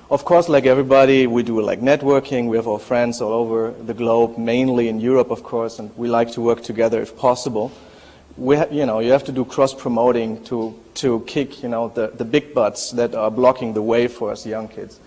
of course, like everybody, we do like networking. We have our friends all over the globe, mainly in Europe, of course, and we like to work together if possible. You have to do cross-promoting to kick, the big butts that are blocking the way for us young kids.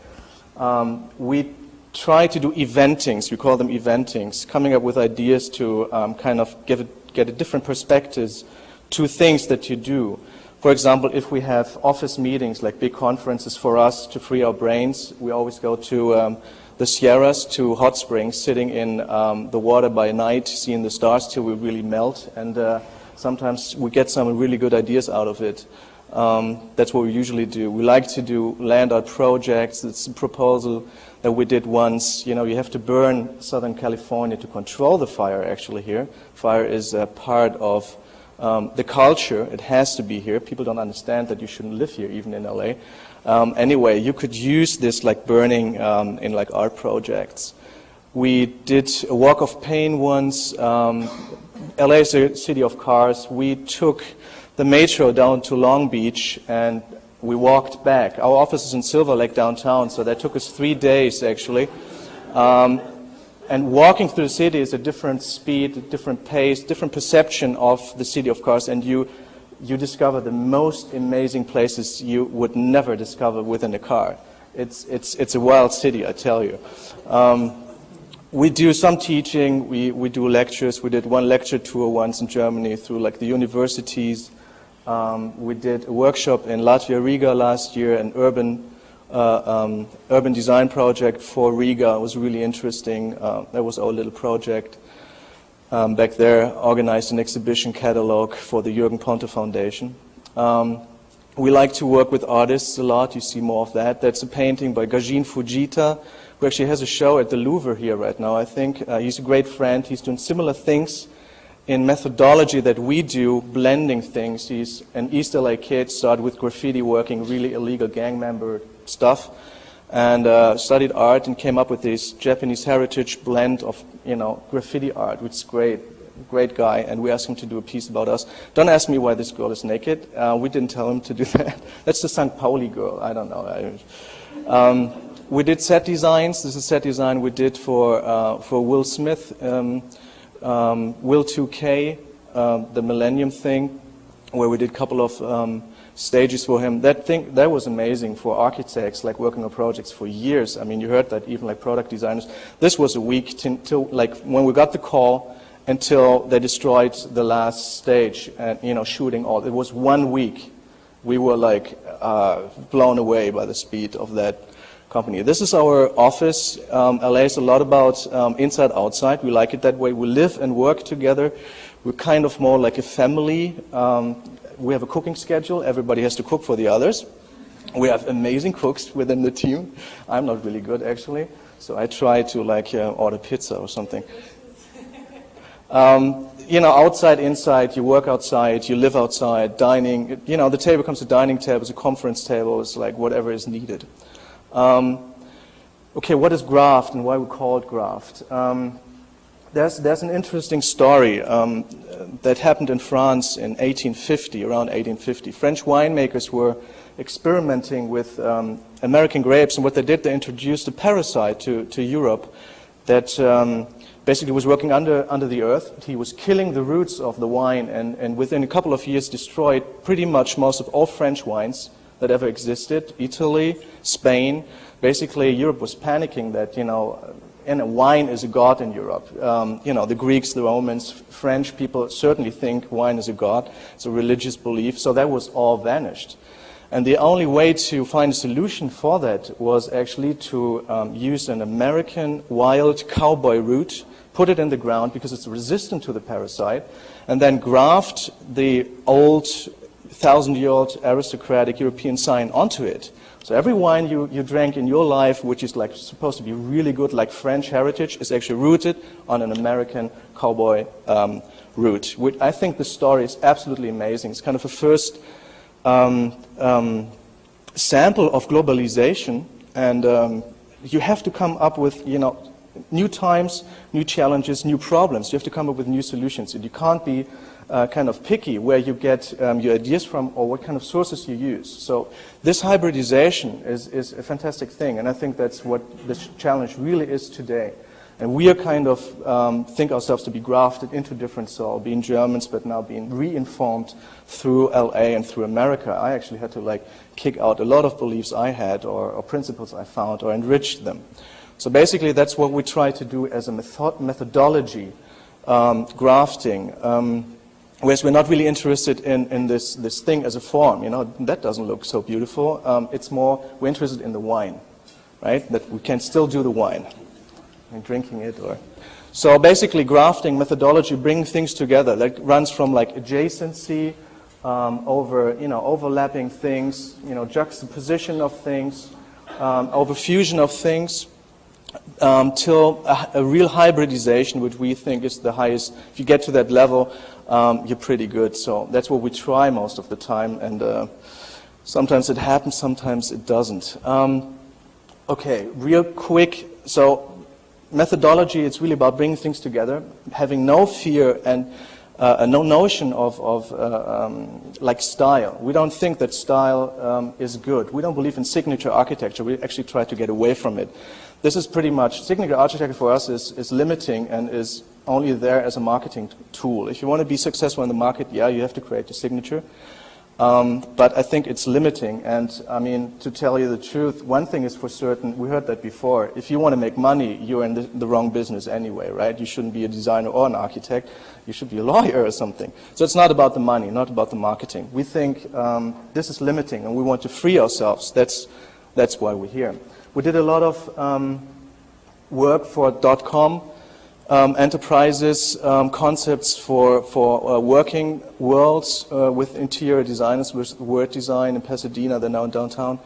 We try to do eventings. We call them eventings, coming up with ideas to kind of get a different perspectives to things that you do. For example, if we have office meetings, like big conferences for us to free our brains, we always go to the Sierras, to hot springs, sitting in the water by night, seeing the stars till we really melt, and sometimes we get some really good ideas out of it. That's what we usually do. We like to do land art projects. It's a proposal that we did once. You have to burn Southern California to control the fire, actually, here. Fire is a part of the culture. It has to be here. People don't understand that you shouldn't live here, even in LA. Anyway, you could use this like burning in like art projects. We did a walk of pain once. LA is a city of cars. We took the metro down to Long Beach and we walked back. Our office is in Silver Lake downtown, so that took us 3 days actually. And walking through the city is a different speed, a different pace, different perception of the city of cars, and you discover the most amazing places you would never discover within a car. It's a wild city, I tell you. We do some teaching, we do lectures. We did one lecture tour once in Germany through like the universities. We did a workshop in Latvia, Riga last year, an urban design project for Riga. It was really interesting. That was our little project back there. Organized an exhibition catalog for the Jürgen Ponte Foundation. We like to work with artists a lot. You see more of that. That's a painting by Gajin Fujita, who actually has a show at the Louvre here right now, I think. He's a great friend. He's doing similar things in methodology that we do, blending things. He's an East LA kid, started with graffiti, working really illegal gang member stuff, and studied art and came up with this Japanese heritage blend of, graffiti art, which is great. great guy, and we asked him to do a piece about us. Don't ask me why this girl is naked. We didn't tell him to do that. That's the St. Pauli girl. I don't know. We did set designs. This is a set design we did for Will Smith, Will 2K, the Millennium thing, where we did a couple of stages for him. That was amazing for architects, like working on projects for years. I mean, you heard that even like product designers. This was a week till like when we got the call until they destroyed the last stage and shooting all. It was 1 week. We were like blown away by the speed of that company. This is our office. LA is a lot about inside outside. We like it that way. We live and work together. We're kind of more like a family. We have a cooking schedule. Everybody has to cook for the others. We have amazing cooks within the team. I'm not really good, actually, so I try to like order pizza or something. Outside, inside, you work outside, you live outside, dining. The table becomes a dining table, it's a conference table, it's like whatever is needed. Okay, what is graft and why we call it graft? There's an interesting story that happened in France in 1850, around 1850. French winemakers were experimenting with American grapes, and what they did, they introduced a parasite to Europe that basically was working under the earth. He was killing the roots of the wine, and within a couple of years destroyed pretty much most of all French wines that ever existed. Italy, Spain, basically Europe was panicking that, and wine is a god in Europe. The Greeks, the Romans, French people certainly think wine is a god. It's a religious belief, so that was all vanished. And the only way to find a solution for that was actually to use an American wild cowboy root, put it in the ground because it's resistant to the parasite, and then graft the old 1,000-year-old aristocratic European sign onto it. So every wine you drank in your life, which is like supposed to be really good, like French heritage, is actually rooted on an American cowboy root. Which I think the story is absolutely amazing. It's kind of a first sample of globalization, and you have to come up with new times, new challenges, new problems. You have to come up with new solutions, and you can't be kind of picky where you get your ideas from or what kind of sources you use. So this hybridization is a fantastic thing, and I think that's what this challenge really is today. And we are kind of think ourselves to be grafted into different soil, being Germans, but now being re-informed through LA and through America. I actually had to like kick out a lot of beliefs I had or principles I found or enrich them. So basically that's what we try to do as a methodology, grafting. Whereas we're not really interested in this thing as a form, that doesn't look so beautiful. It's more, we're interested in the wine, right? That we can still do the wine. And drinking it, or so basically grafting methodology, bring things together that runs from like adjacency over overlapping things, juxtaposition of things, over fusion of things, till a real hybridization, which we think is the highest. If you get to that level, you're pretty good. So that's what we try most of the time, and sometimes it happens, sometimes it doesn't. Okay, real quick. So methodology, it's really about bringing things together, having no fear and no notion of like style. We don't think that style is good. We don't believe in signature architecture. We actually try to get away from it. This is pretty much, signature architecture for us is limiting and is only there as a marketing tool. If you want to be successful in the market, yeah, you have to create a signature. But I think it's limiting, and I mean, to tell you the truth, one thing is for certain, we heard that before, if you want to make money, you're in the wrong business anyway, right? You shouldn't be a designer or an architect, you should be a lawyer or something. So it's not about the money, not about the marketing. We think this is limiting, and we want to free ourselves. That's why we're here. We did a lot of work for .com, enterprises, concepts for working worlds with interior designers, with Word Design in Pasadena, they're now in downtown,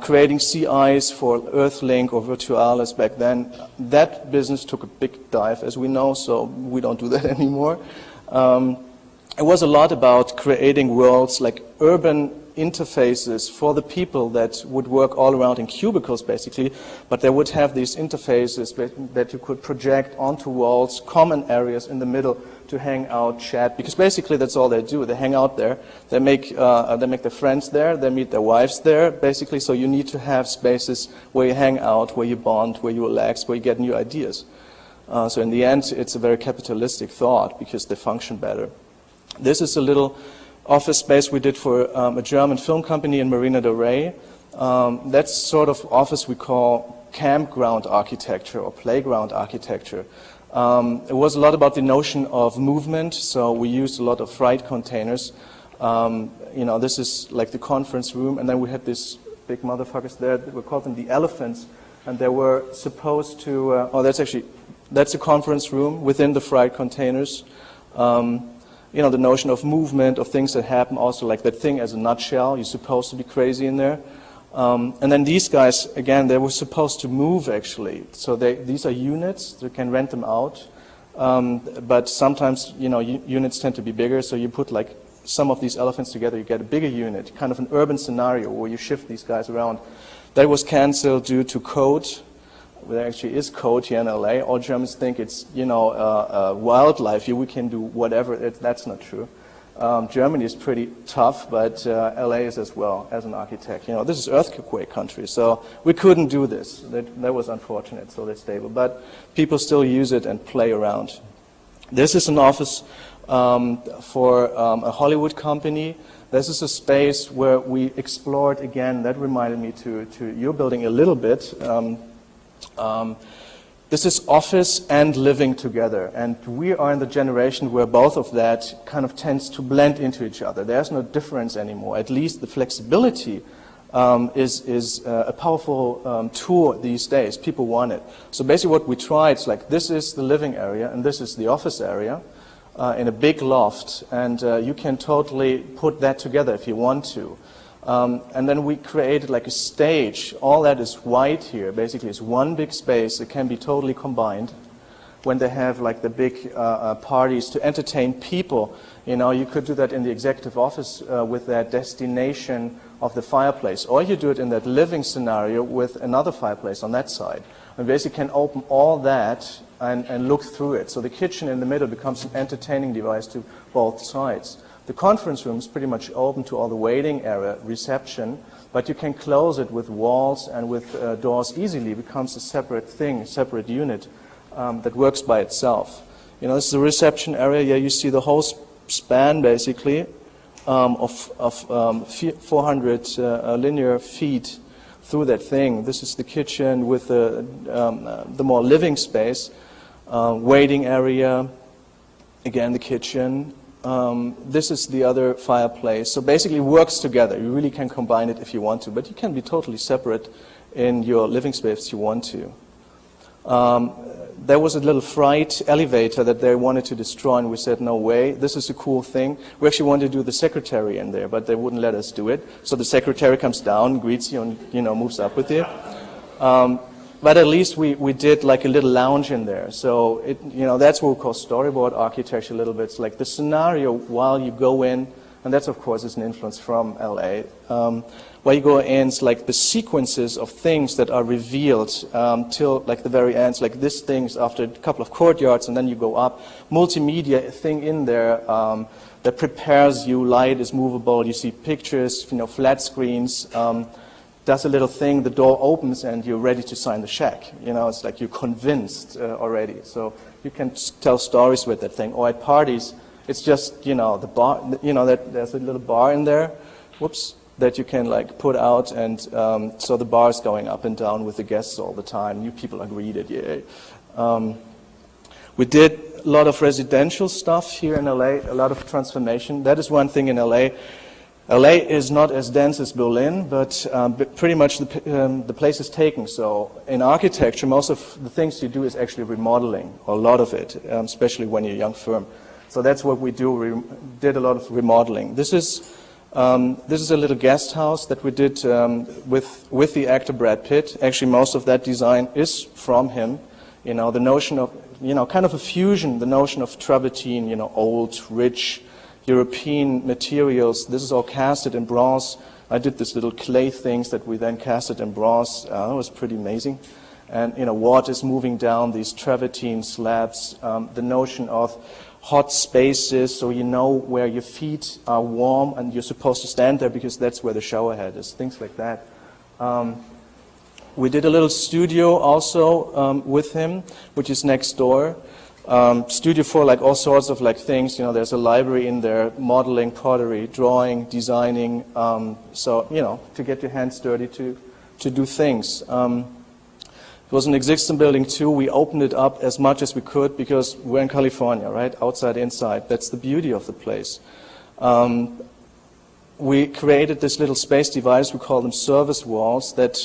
creating CIs for Earthlink or Virtualis back then. That business took a big dive, as we know, so we don't do that anymore. It was a lot about creating worlds, like urban interfaces for the people that would work all around in cubicles, basically, but they would have these interfaces that you could project onto walls, common areas in the middle to hang out, chat, because basically that's all they do. They hang out there, they make their friends there, they meet their wives there, basically, so you need to have spaces where you hang out, where you bond, where you relax, where you get new ideas. So in the end, it's a very capitalistic thought because they function better. This is a little office space we did for a German film company in Marina del Rey. That's sort of office we call campground architecture or playground architecture. It was a lot about the notion of movement, so we used a lot of freight containers. This is like the conference room, and then we had these big motherfuckers there. We called them the elephants, and they were supposed to. That's a conference room within the freight containers. The notion of movement, of things that happen, also like that thing as a nutshell. You're supposed to be crazy in there. And then these guys, again, they were supposed to move, actually. So these are units. You can rent them out. But sometimes, units tend to be bigger, so you put like some of these elephants together, you get a bigger unit, kind of an urban scenario where you shift these guys around. That was canceled due to code. There actually is code here in LA. All Germans think it's, wildlife. We can do whatever. That's not true. Germany is pretty tough, but LA is as well as an architect. This is earthquake country, so we couldn't do this. That was unfortunate, so they're stable. But people still use it and play around. This is an office for a Hollywood company. This is a space where we explored, again, that reminded me to your building a little bit. This is office and living together, and we are in the generation where both of that kind of tends to blend into each other. There's no difference anymore. At least the flexibility is a powerful tool these days. People want it. So basically what we tried is like, this is the living area and this is the office area in a big loft, and you can totally put that together if you want to. And then we created like a stage. All that is white here. Basically, it's one big space. It can be totally combined. When they have like the big parties to entertain people, you could do that in the executive office with that destination of the fireplace, or you do it in that living scenario with another fireplace on that side. And basically, can open all that and look through it. So the kitchen in the middle becomes an entertaining device to both sides. The conference room is pretty much open to all the waiting area, reception, but you can close it with walls and with doors easily. It becomes a separate thing, a separate unit that works by itself. This is the reception area. Yeah, you see the whole span, basically, of 400 linear feet through that thing. This is the kitchen with the more living space, waiting area, again, the kitchen. This is the other fireplace. So basically it works together. You really can combine it if you want to, but you can be totally separate in your living space if you want to. There was a little freight elevator that they wanted to destroy, and we said, no way, this is a cool thing. We actually wanted to do the secretary in there, but they wouldn't let us do it. So the secretary comes down, greets you, and moves up with you. But at least we did like a little lounge in there. So that's what we call storyboard architecture a little bit. It's like the scenario while you go in, and that's of course is an influence from LA. While you go in, it's like the sequences of things that are revealed till like the very end. It's like this thing's after a couple of courtyards, and then you go up. Multimedia thing in there that prepares you. Light is movable. You see pictures, flat screens. Does a little thing, the door opens and you're ready to sign the check. It's like you're convinced already. So you can tell stories with that thing. Or at parties, it's just, the bar, that there's a little bar in there, that you can like put out, and so the bar is going up and down with the guests all the time. New people are greeted, yay. We did a lot of residential stuff here in LA, a lot of transformation. That is one thing in LA. LA is not as dense as Berlin, but pretty much the place is taken. So in architecture, most of the things you do is actually remodeling, or a lot of it, especially when you're a young firm. So that's what we do. We did a lot of remodeling. This is a little guest house that we did with the actor Brad Pitt. Actually, most of that design is from him. The notion of, kind of a fusion, the notion of travertine, old, rich, European materials. This is all casted in bronze. I did this little clay things that we then casted in bronze. It was pretty amazing. And water is moving down these travertine slabs. The notion of hot spaces, so you know where your feet are warm and you're supposed to stand there because that's where the shower head is. Things like that. We did a little studio also with him, which is next door. Studio for like all sorts of like things. There's a library in there, modeling, pottery, drawing, designing. So to get your hands dirty to do things. It was an existing building too. We opened it up as much as we could because we're in California, right? Outside, inside. That's the beauty of the place. We created this little space device. We call them service walls that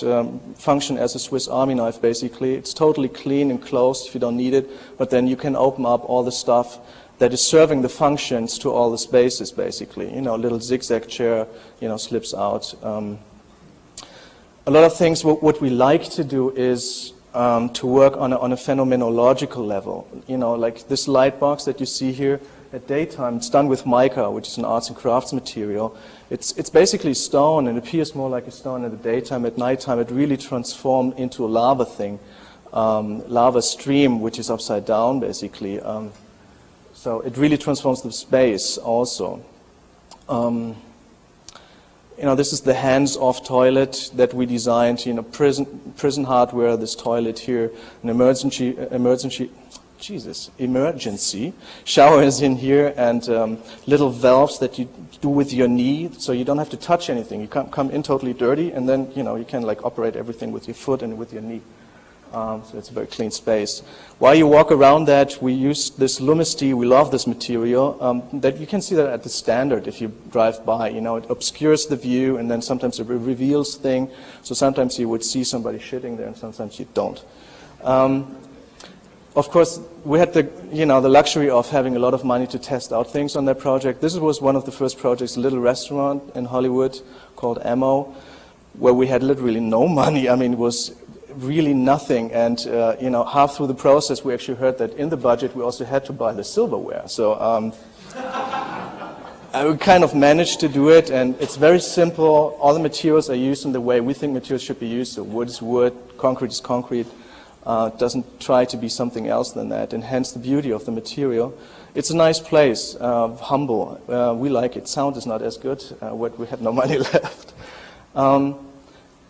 function as a Swiss Army knife, basically. It's totally clean and closed if you don't need it, but then you can open up all the stuff that is serving the functions to all the spaces, basically. A little zigzag chair, slips out. A lot of things, what we like to do is to work on a phenomenological level. Like this light box that you see here, at daytime, it's done with mica, which is an arts and crafts material. It's basically stone, and it appears more like a stone in the daytime. At nighttime, it really transformed into a lava thing, lava stream, which is upside down, basically. So it really transforms the space also. This is the hands-off toilet that we designed. Prison hardware. This toilet here, an emergency shower is in here, and little valves that you do with your knee, so you don't have to touch anything. You come in totally dirty, and then you can like operate everything with your foot and with your knee. So it's a very clean space. While you walk around that, we use this Lumesti. We love this material. That you can see that at the Standard if you drive by. It obscures the view, and then sometimes it reveals things. So sometimes you would see somebody shitting there, and sometimes you don't. Of course, we had the luxury of having a lot of money to test out things on that project. This was one of the first projects, a little restaurant in Hollywood called Ammo, where we had literally no money. I mean, it was really nothing. And half through the process, we actually heard that in the budget we also had to buy the silverware. So we kind of managed to do it, and it's very simple. All the materials are used in the way we think materials should be used. So wood is wood, concrete is concrete. Doesn't try to be something else than that, and hence the beauty of the material. It's a nice place, humble. We like it. Sound is not as good. We had no money left.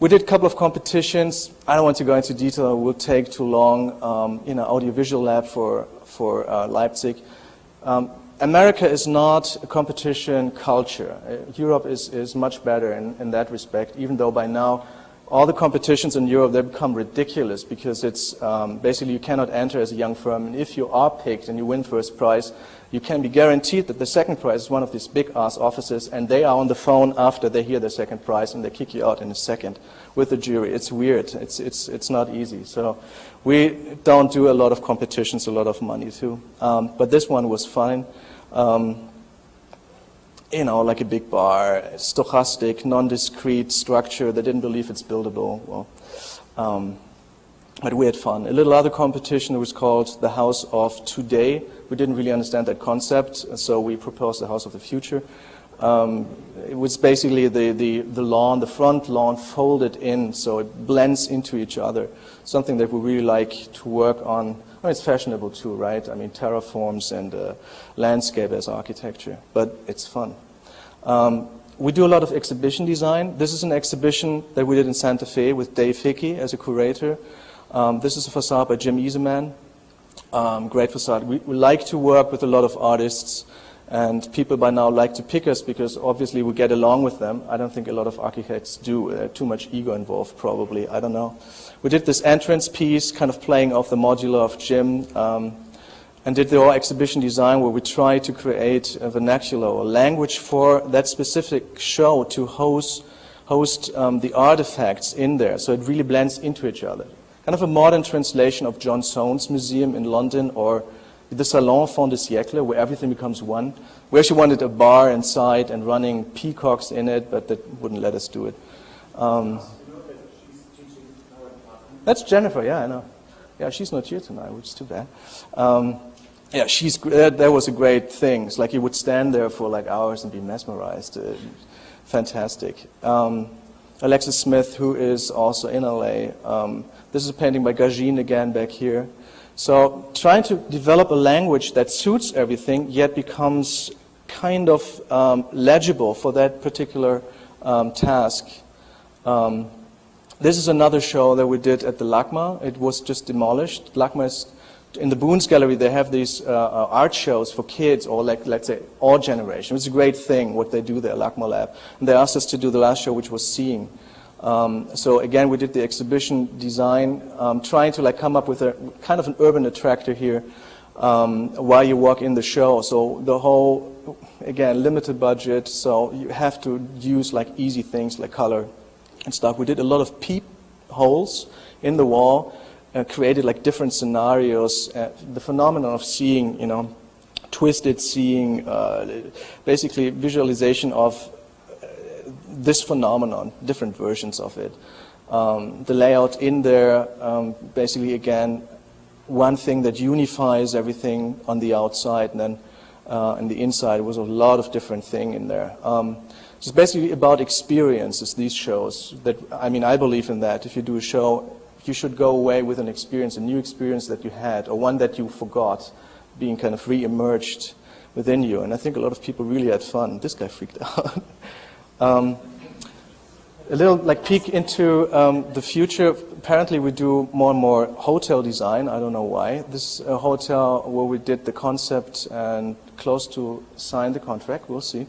We did a couple of competitions. I don't want to go into detail. It will take too long. Audiovisual lab for Leipzig. America is not a competition culture. Europe is much better in that respect, even though by now all the competitions in Europe, they become ridiculous because it's basically you cannot enter as a young firm. And if you are picked and you win first prize, you can be guaranteed that the second prize is one of these big-ass offices, and they are on the phone after they hear the second prize, and they kick you out in a second with the jury. It's weird. It's not easy. So we don't do a lot of competitions, a lot of money too. But this one was fine. Like a big bar, stochastic, non-discrete structure. They didn't believe it's buildable. Well, but we had fun. A little other competition was called the House of Today. We didn't really understand that concept, so we proposed the House of the Future. It was basically the lawn, the front lawn folded in, so it blends into each other. Something that we really like to work on. I mean, it's fashionable too, right? I mean, terraforms and landscape as architecture, but it's fun. We do a lot of exhibition design. This is an exhibition that we did in Santa Fe with Dave Hickey as a curator. This is a facade by Jim Easeman. Great facade. We like to work with a lot of artists, and people by now like to pick us because obviously we get along with them. I don't think a lot of architects do. Too much ego involved, probably. I don't know. We did this entrance piece, kind of playing off the modular of Jim, and did the whole exhibition design where we try to create a vernacular or language for that specific show to host the artifacts in there, so it really blends into each other. Kind of a modern translation of John Soane's museum in London, or the Salon Fond du Siècle, where everything becomes one. We actually wanted a bar inside and running peacocks in it, but that wouldn't let us do it. That's Jennifer, yeah, I know. Yeah, she's not here tonight, which is too bad. Yeah, that was a great thing. It's like you would stand there for like hours and be mesmerized. Fantastic. Alexis Smith, who is also in LA. This is a painting by Gagin again back here. So trying to develop a language that suits everything, yet becomes kind of legible for that particular task. This is another show that we did at the LACMA. It was just demolished. LACMA is, in the Boons Gallery, they have these art shows for kids, or like, let's say, all generations. It's a great thing what they do there, LACMA Lab. And they asked us to do the last show, which was Seeing. So again, we did the exhibition design, trying to like come up with a kind of an urban attractor here while you walk in the show. So the whole, again, limited budget, so you have to use like easy things like color and stuff. We did a lot of peep holes in the wall, created like different scenarios. The phenomenon of seeing, you know, twisted seeing, basically visualization of this phenomenon, different versions of it. The layout in there, basically again, one thing that unifies everything on the outside, and then in the inside was a lot of different thing in there. It's basically about experiences, these shows. That, I mean, I believe in that. If you do a show, you should go away with an experience, a new experience that you had, or one that you forgot, being kind of re-emerged within you. And I think a lot of people really had fun. This guy freaked out. A little like peek into the future. Apparently we do more and more hotel design. I don't know why. This is a hotel where we did the concept and close to sign the contract. We'll see.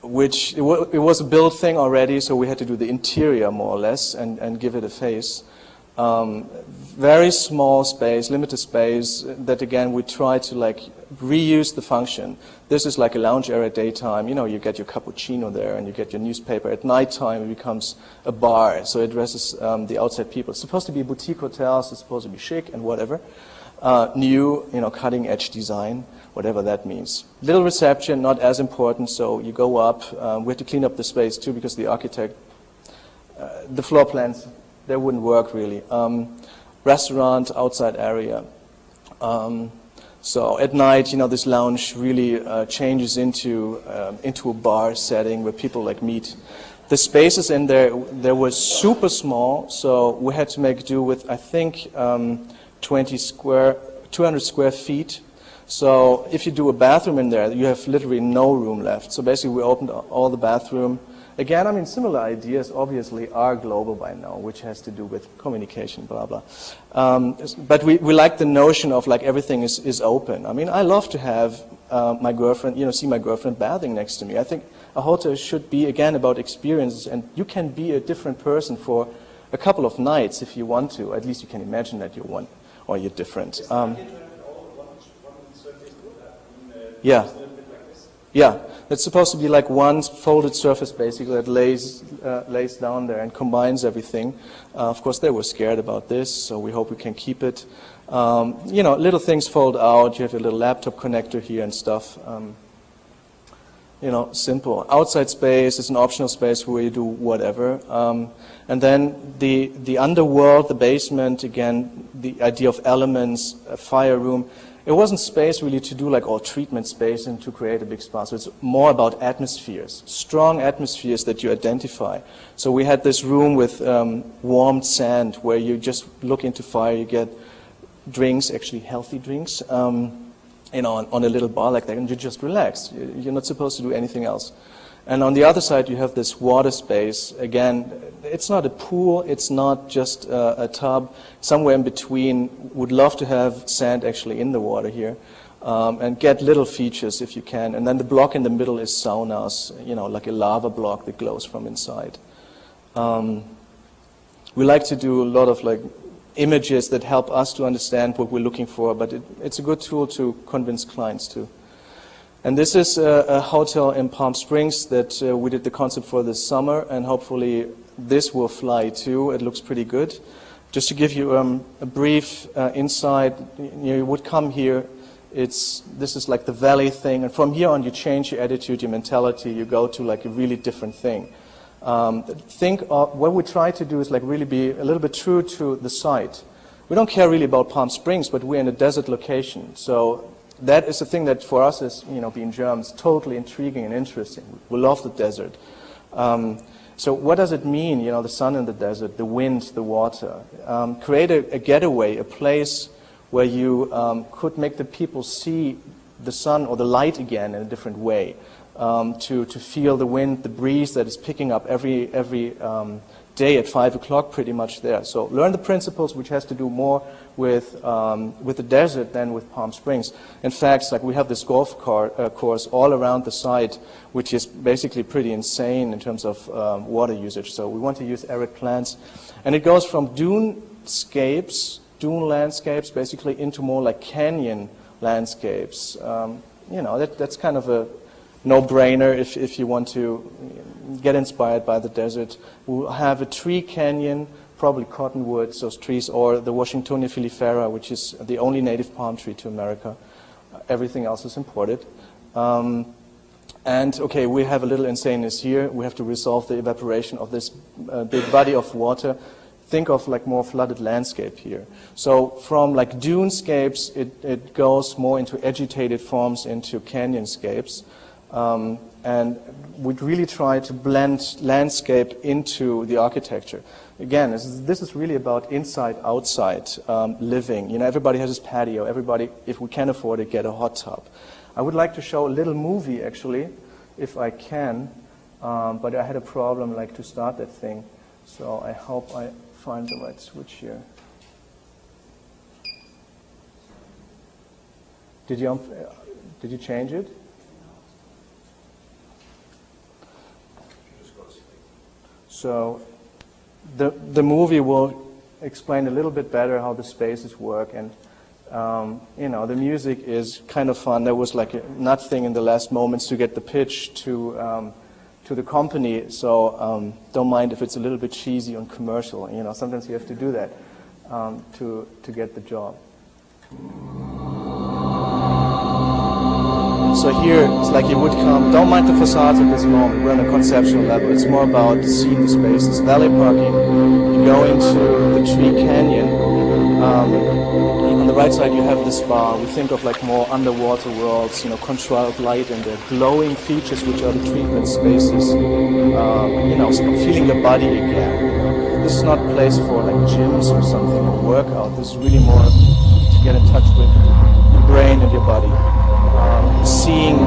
It was a built thing already, so we had to do the interior more or less and give it a face. Very small space, limited space, that again we try to like reuse the function. This is like a lounge area at daytime. You know, you get your cappuccino there and you get your newspaper. At nighttime it becomes a bar, so it addresses the outside people. It's supposed to be a boutique hotel, so it's supposed to be chic and whatever. New, you know, cutting edge design, whatever that means. Little reception, not as important, so you go up. We had to clean up the space too because the architect, the floor plans, they wouldn't work really. Restaurant, outside area. So at night, you know, this lounge really changes into a bar setting where people like meet. The spaces in there were super small, so we had to make do with, I think, 200 square feet. So if you do a bathroom in there, you have literally no room left. So basically we opened all the bathroom. Again, I mean, similar ideas obviously are global by now, which has to do with communication, blah, blah. But we like the notion of like everything is open. I mean, I love to have my girlfriend, you know, see my girlfriend bathing next to me. I think a hotel should be, again, about experiences, and you can be a different person for a couple of nights if you want to. At least you can imagine that you're one, or you're different. Yeah. Yeah, it's supposed to be like one folded surface basically that lays down there and combines everything. Of course, they were scared about this, so we hope we can keep it. You know, little things fold out. You have a little laptop connector here and stuff. You know, simple. Outside space is an optional space where you do whatever. And then the underworld, the basement, again, the idea of elements, a fire room. It wasn't space really to do like all treatment space and to create a big spa. So it's more about atmospheres, strong atmospheres that you identify. So we had this room with warmed sand where you just look into fire, you get drinks, actually healthy drinks, you know, on a little bar like that, and you just relax. You're not supposed to do anything else. And on the other side, you have this water space. Again, it's not a pool, it's not just a tub. Somewhere in between, would love to have sand actually in the water here, and get little features if you can. And then the block in the middle is saunas, you know, like a lava block that glows from inside. We like to do a lot of like images that help us to understand what we're looking for, but it's a good tool to convince clients too. And this is a hotel in Palm Springs that we did the concept for this summer, and hopefully this will fly too. It looks pretty good. Just to give you a brief insight, you would come here. This is like the valley thing, and from here on you change your attitude, your mentality. You go to like a really different thing. Think of what we try to do is like really be a little bit true to the site. We don't care really about Palm Springs, but we're in a desert location. So that is the thing that for us is, being Germans, totally intriguing and interesting. We love the desert. So what does it mean, the sun in the desert, the wind, the water? Create a getaway, a place where you could make the people see the sun or the light again in a different way, to feel the wind, the breeze that is picking up every day at 5 o'clock pretty much there. So learn the principles, which has to do more with the desert than with Palm Springs. In fact, we have this golf course all around the site, which is basically pretty insane in terms of water usage. So we want to use arid plants. And it goes from dune landscapes, basically into more like canyon landscapes. That's kind of a no-brainer if you want to get inspired by the desert. We'll have a tree canyon, probably cottonwoods, those trees, or the Washingtonia filifera, which is the only native palm tree to America. Everything else is imported. And okay, we have a little insaneness here. We have to resolve the evaporation of this big body of water. Think of more flooded landscape here. So from dunescapes, it goes more into agitated forms, into canyonscapes. And we'd really try to blend landscape into the architecture. Again, this is really about inside-outside living. Everybody has his patio. Everybody, if we can afford it, get a hot tub. I would like to show a little movie, actually, if I can. But I had a problem to start that thing. So I hope I find the right switch here. Did you change it? So the movie will explain a little bit better how the spaces work, and the music is kind of fun. There was nothing in the last moments to get the pitch to the company, so don't mind if it's a little bit cheesy and commercial. Sometimes you have to do that to get the job. So here, it's you would come, don't mind the facades at this moment, we're on a conceptual level. It's more about seeing the spaces. Valet parking, you go into the tree canyon. On the right side you have this bar. We think of more underwater worlds, controlled light and the glowing features, which are the treatment spaces. Feeling the body again. This is not a place for gyms or something, or workout. This is really more to get in touch with your brain and your body. Seeing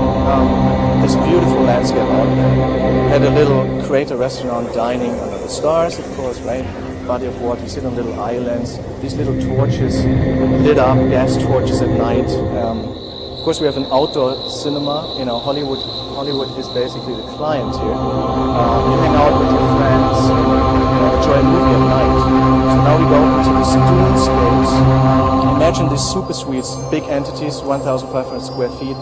this beautiful landscape out there. We had a little crater restaurant dining under the stars, of course, right? Body of water, you sit on little islands, these little torches lit up, gas torches at night. Of course, we have an outdoor cinema. Hollywood is basically the client here. You hang out with your friends, enjoy a movie at night. So now we go into the dunescapes. Imagine these super suites, big entities, 1,500 square feet,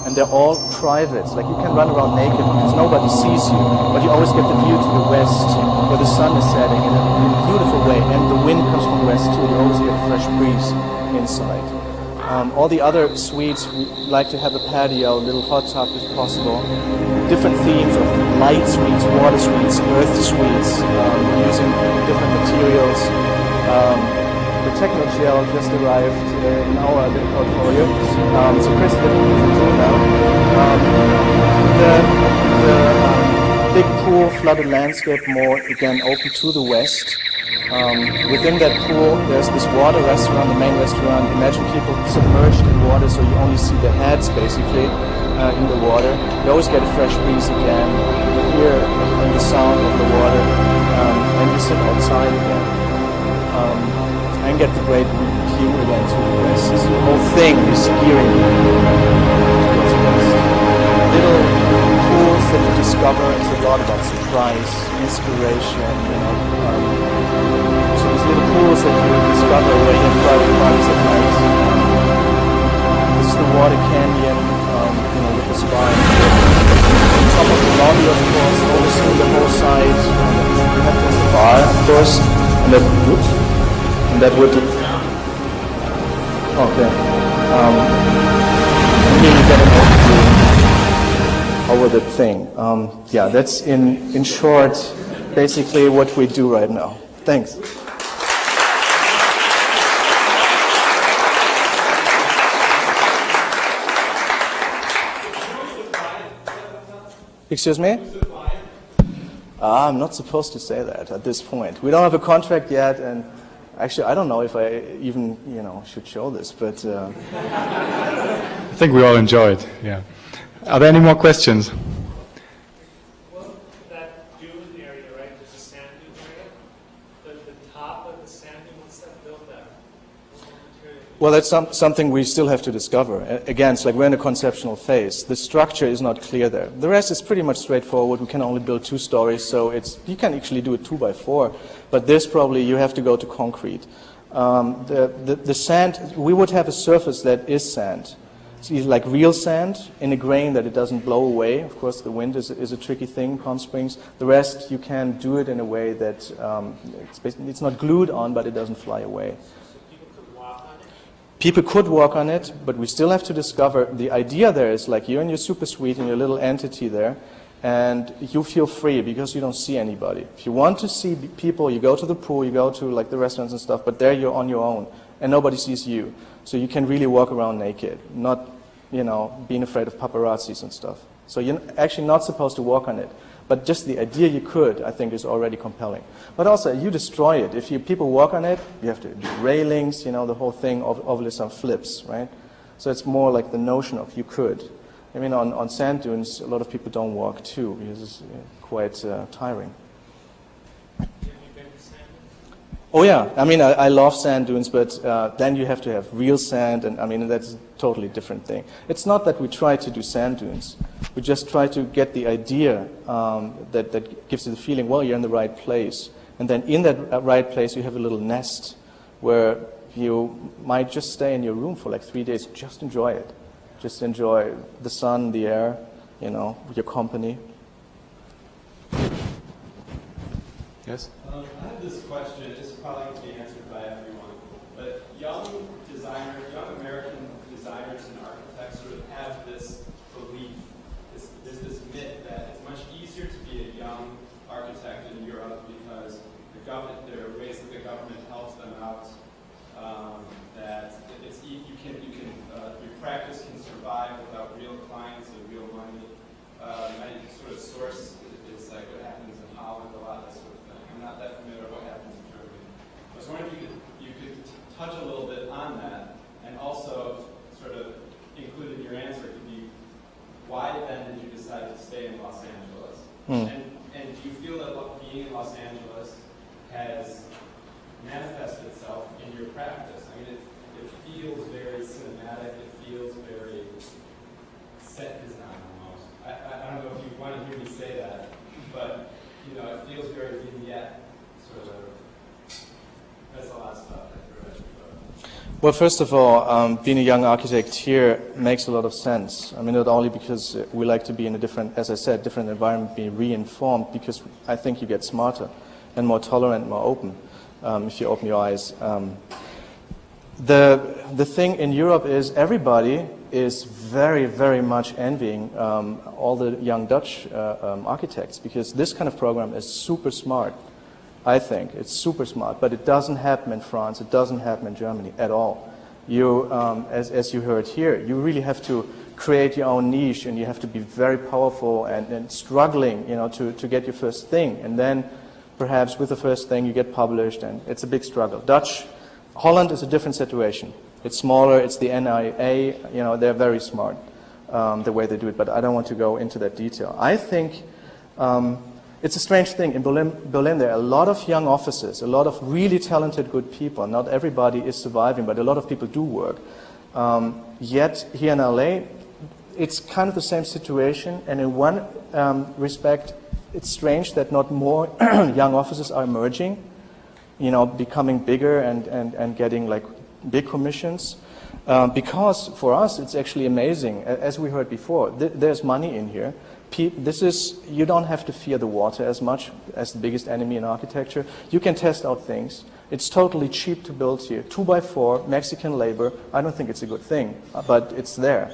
and they're all private. You can run around naked because nobody sees you, but you always get the view to the west where the sun is setting in a beautiful way, and the wind comes from the west too. You always get a fresh breeze inside. All the other suites, we like to have a patio, a little hot tub if possible. Different themes of light suites, water suites, earth suites, using different materials. The Techno-Gel just arrived in our little portfolio. So Chris, let me move through now. The big pool, flooded landscape, more again open to the west. Within that pool, there's this water restaurant, the main restaurant. Imagine people submerged in water, so you only see their heads basically in the water. You always get a fresh breeze again. You hear the sound of the water, and you sit outside again. And get the great view again to the west. This whole thing is gearing towards the west. Little pools that you discover, it's a lot about surprise, inspiration, So these little pools that you discover where you have private parties at night. This is the water canyon, with the spine. On top of the lobby, of course, overseeing the whole site. You have this bar, of course, and that would. Okay. Here you get an overview over the thing. That's in short, basically what we do right now. Thanks. Excuse me? I'm not supposed to say that at this point. We don't have a contract yet, and actually, I don't know if I even, should show this, but... I think we all enjoy it, yeah. Are there any more questions? Well, that dune area, right, there's a sand dune area. The top of the sand dune, what's that built at? Well, that's something we still have to discover. Again, it's like we're in a conceptual phase. The structure is not clear there. The rest is pretty much straightforward. We can only build 2 stories, so you can actually do it 2 by 4. But this probably, you have to go to concrete. The sand, we would have a surface that is sand. It's either like real sand in a grain that it doesn't blow away. Of course, the wind is a tricky thing in Palm Springs. The rest, you can do it in a way that it's not glued on, but it doesn't fly away. People could walk on it, but we still have to discover. The idea there is like you're in your super suite in your little entity there, and you feel free because you don't see anybody. If you want to see people, you go to the pool, you go to like the restaurants and stuff, but there you're on your own, and nobody sees you. So you can really walk around naked, not, being afraid of paparazzis and stuff. So you're actually not supposed to walk on it. But just the idea you could, I think, is already compelling. But also, you destroy it. If people walk on it, you have to do railings, the whole thing, obviously some flips, right? So it's more like the notion of you could. I mean, on sand dunes, a lot of people don't walk too, because it's quite tiring. Oh yeah, I mean, I love sand dunes, but then you have to have real sand, and I mean, that's a totally different thing. It's not that we try to do sand dunes. We just try to get the idea that gives you the feeling, well, you're in the right place. And then in that right place, you have a little nest where you might just stay in your room for like 3 days. Just enjoy it. Just enjoy the sun, the air, your company. Yes? I have this question. It's probably going to be answered by everyone. But young American designers and architects sort of have this belief, this myth that it's much easier to be a young architect in Europe because there are ways that the government helps them out. That your practice can survive without real clients and real money. My sort of source is like what happens in Holland, a lot of that sort of thing. I'm not that familiar with what happens in Germany. I was wondering if you could touch a little bit on that, and also sort of include in your answer could be why then did you decide to stay in Los Angeles? And do you feel that being in Los Angeles has manifested itself in your practice? I mean, it feels very cinematic. It feels very set design almost. I don't know if you want to hear me say that, but it feels very vignette sort of. That's a lot of stuff. Well, first of all, being a young architect here makes a lot of sense. I mean, not only because we like to be in a different, as I said, different environment, being re-informed, because I think you get smarter and more tolerant, more open, if you open your eyes. The thing in Europe is everybody is very, very much envying all the young Dutch architects, because this kind of program is super smart. I think it's super smart, but it doesn't happen in France. It doesn't happen in Germany at all. You, as you heard here, you really have to create your own niche, and you have to be very powerful and struggling, to get your first thing. And then perhaps with the first thing you get published, and it's a big struggle. Holland is a different situation. It's smaller. It's the NIA. They're very smart the way they do it. But I don't want to go into that detail. I think. It's a strange thing. In Berlin, there are a lot of young officers, a lot of really talented, good people. Not everybody is surviving, but a lot of people do work. Yet, here in LA, it's kind of the same situation. And in one respect, it's strange that not more young officers are emerging, becoming bigger and getting like big commissions. Because for us, it's actually amazing. As we heard before, there's money in here. You don't have to fear the water as much as the biggest enemy in architecture. You can test out things. It's totally cheap to build here. 2x4, Mexican labor. I don't think it's a good thing, but it's there.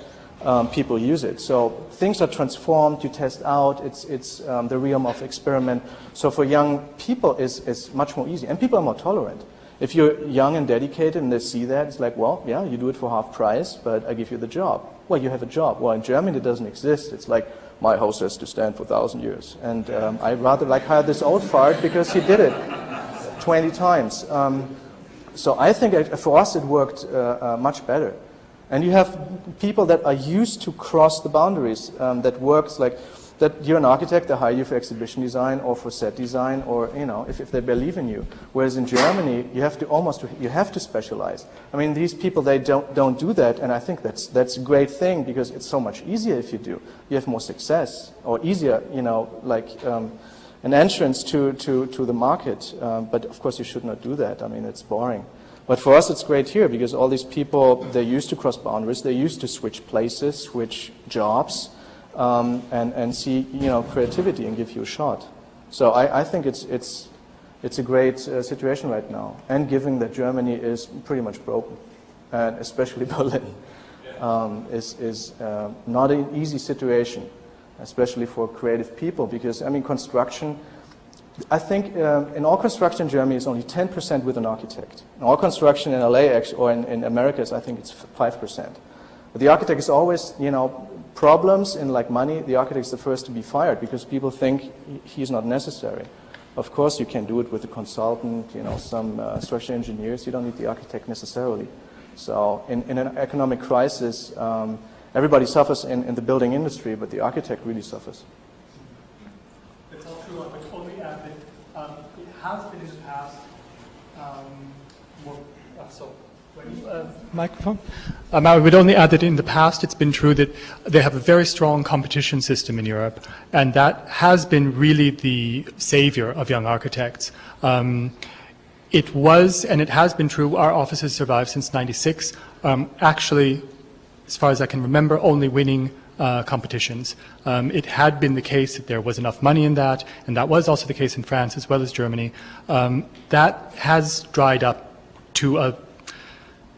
People use it. So things are transformed. You test out. It's the realm of experiment. So for young people, it's much more easy. And people are more tolerant. If you're young and dedicated and they see that, it's like, well, yeah, you do it for half price, but I give you the job. well, you have a job. Well, in Germany it doesn't exist. It's like, my house has to stand for 1,000 years. And I'd rather like hire this old fart because he did it 20 times. So I think for us it worked much better. And you have people that are used to cross the boundaries, that works like, that you're an architect, they hire you for exhibition design or for set design, or, you know, if they believe in you. Whereas in Germany, you have to specialize. I mean, these people, they don't do that, and I think that's a great thing, because it's so much easier if you do. You have more success, or easier, you know, like an entrance to the market. But of course, you should not do that. I mean, it's boring. But for us, it's great here, because all these people, they're used to cross boundaries, they're used to switch places, switch jobs, and see, you know, creativity and give you a shot. So I think it's a great situation right now. And given that Germany is pretty much broken, and especially Berlin, is not an easy situation, especially for creative people, because, I mean, construction, I think in all construction in Germany is only 10% with an architect. In all construction in LA or in America, I think it's 5%. But the architect is always, you know, problems in like money, the architect is the first to be fired because people think he's not necessary. Of course you can do it with a consultant, you know, some structural engineers, you don't need the architect necessarily. So in an economic crisis, everybody suffers in the building industry, but the architect really suffers. That's all true. I would only add that it has been in the past microphone. I would only add that in the past it's been true that they have a very strong competition system in Europe, and that has been really the savior of young architects. It was, and it has been true, our office has survived since '96, actually, as far as I can remember, only winning competitions. It had been the case that there was enough money in that, and that was also the case in France as well as Germany. That has dried up to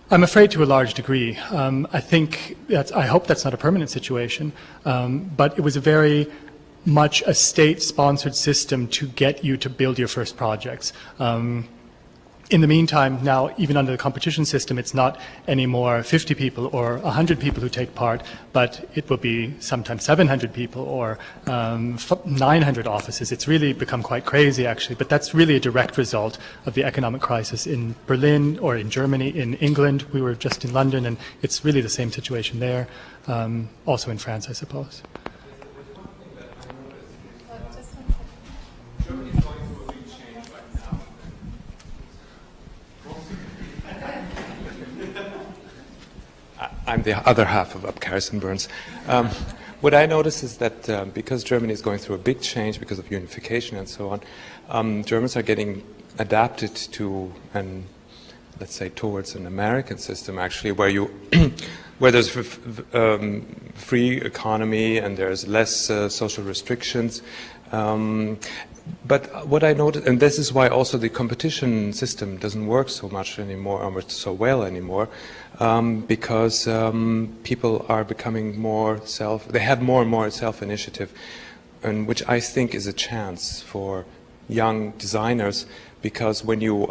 I'm afraid to a large degree. I hope that's not a permanent situation, but it was a very much a state-sponsored system to get you to build your first projects. In the meantime, now, even under the competition system, it's not anymore 50 people or 100 people who take part, but it will be sometimes 700 people or 900 offices. It's really become quite crazy, actually, but that's really a direct result of the economic crisis in Berlin or in Germany, in England. We were just in London, and it's really the same situation there, also in France, I suppose. I'm the other half of Up Harrison Burns. What I notice is that because Germany is going through a big change because of unification and so on, Germans are getting adapted to let's say towards an American system actually, where where there's free economy and there's less social restrictions. But what I noticed, and this is why also the competition system doesn't work so much anymore, or so well anymore, because people are becoming more they have more and more self-initiative, and which I think is a chance for young designers, because when you're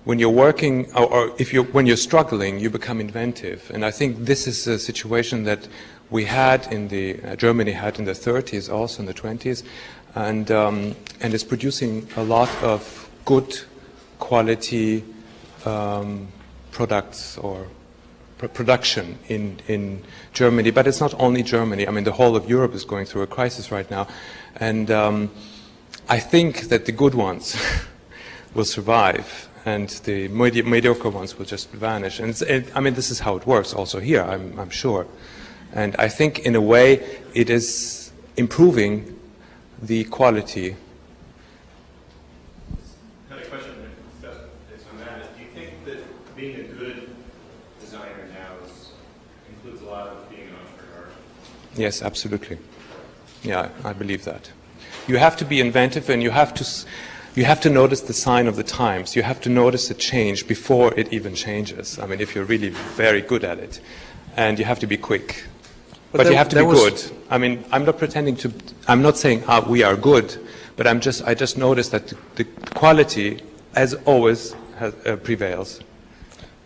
working, or when you're struggling, you become inventive, and I think this is a situation that we had Germany had in the 30s, also in the 20s. And it's producing a lot of good quality products or production in Germany. But it's not only Germany. I mean, the whole of Europe is going through a crisis right now. And I think that the good ones will survive and the mediocre ones will just vanish. And I mean, this is how it works also here, I'm sure. And I think in a way it is improving the quality. Another question is on that. Do you think that being a good designer now includes a lot of being an entrepreneur? Yes, absolutely. Yeah, I believe that. You have to be inventive, and you have to notice the sign of the times. You have to notice a change before it even changes. I mean, if you're really very good at it, and you have to be quick. But you have to be good. I mean, I'm not pretending to. I'm not saying we are good, but I just noticed that the quality, as always, prevails.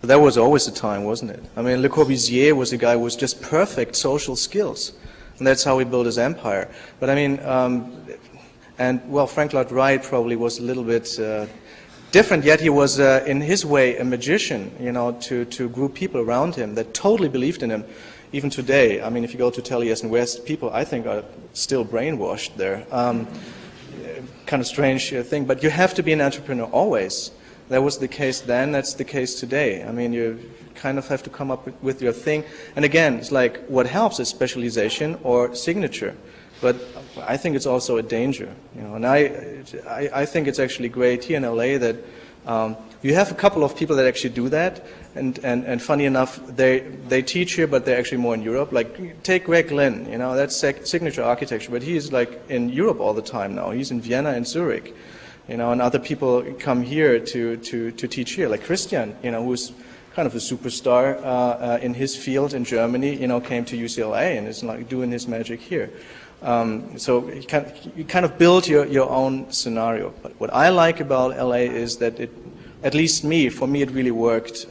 But that was always the time, wasn't it? I mean, Le Corbusier was a guy who was just perfect social skills. And that's how he built his empire. But I mean, and well, Frank Lloyd Wright probably was a little bit different, yet he was, in his way, a magician, you know, to group people around him that totally believed in him. Even today, I mean, if you go to Taliesin West, people, I think, are still brainwashed there. Kind of strange thing, but you have to be an entrepreneur always. That was the case then, that's the case today. I mean, you kind of have to come up with your thing. And again, it's like what helps is specialization or signature. But I think it's also a danger, you know. And I think it's actually great here in LA that you have a couple of people that actually do that. And funny enough, they teach here, but they're actually more in Europe. Like, take Greg Lynn, you know, that's signature architecture, but he's like in Europe all the time now. He's in Vienna and Zurich, you know, and other people come here to teach here, like Christian, you know, who's kind of a superstar in his field in Germany, you know, came to UCLA and is like doing his magic here. So you kind of build your own scenario. But what I like about LA is that it, at least for me it really worked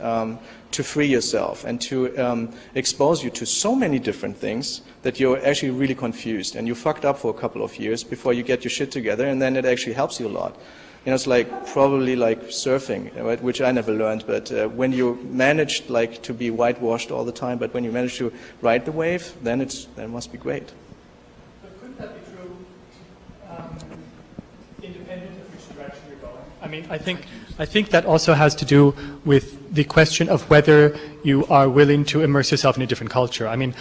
to free yourself and to expose you to so many different things that you're actually really confused and you fucked up for a couple of years before you get your shit together, and then it actually helps you a lot. You know, it's like probably like surfing, right, which I never learned, but when you managed like to be whitewashed all the time, but when you manage to ride the wave, then it must be great. But couldn't that be true independent of which direction you're going? I mean, I think that also has to do with the question of whether you are willing to immerse yourself in a different culture. I mean,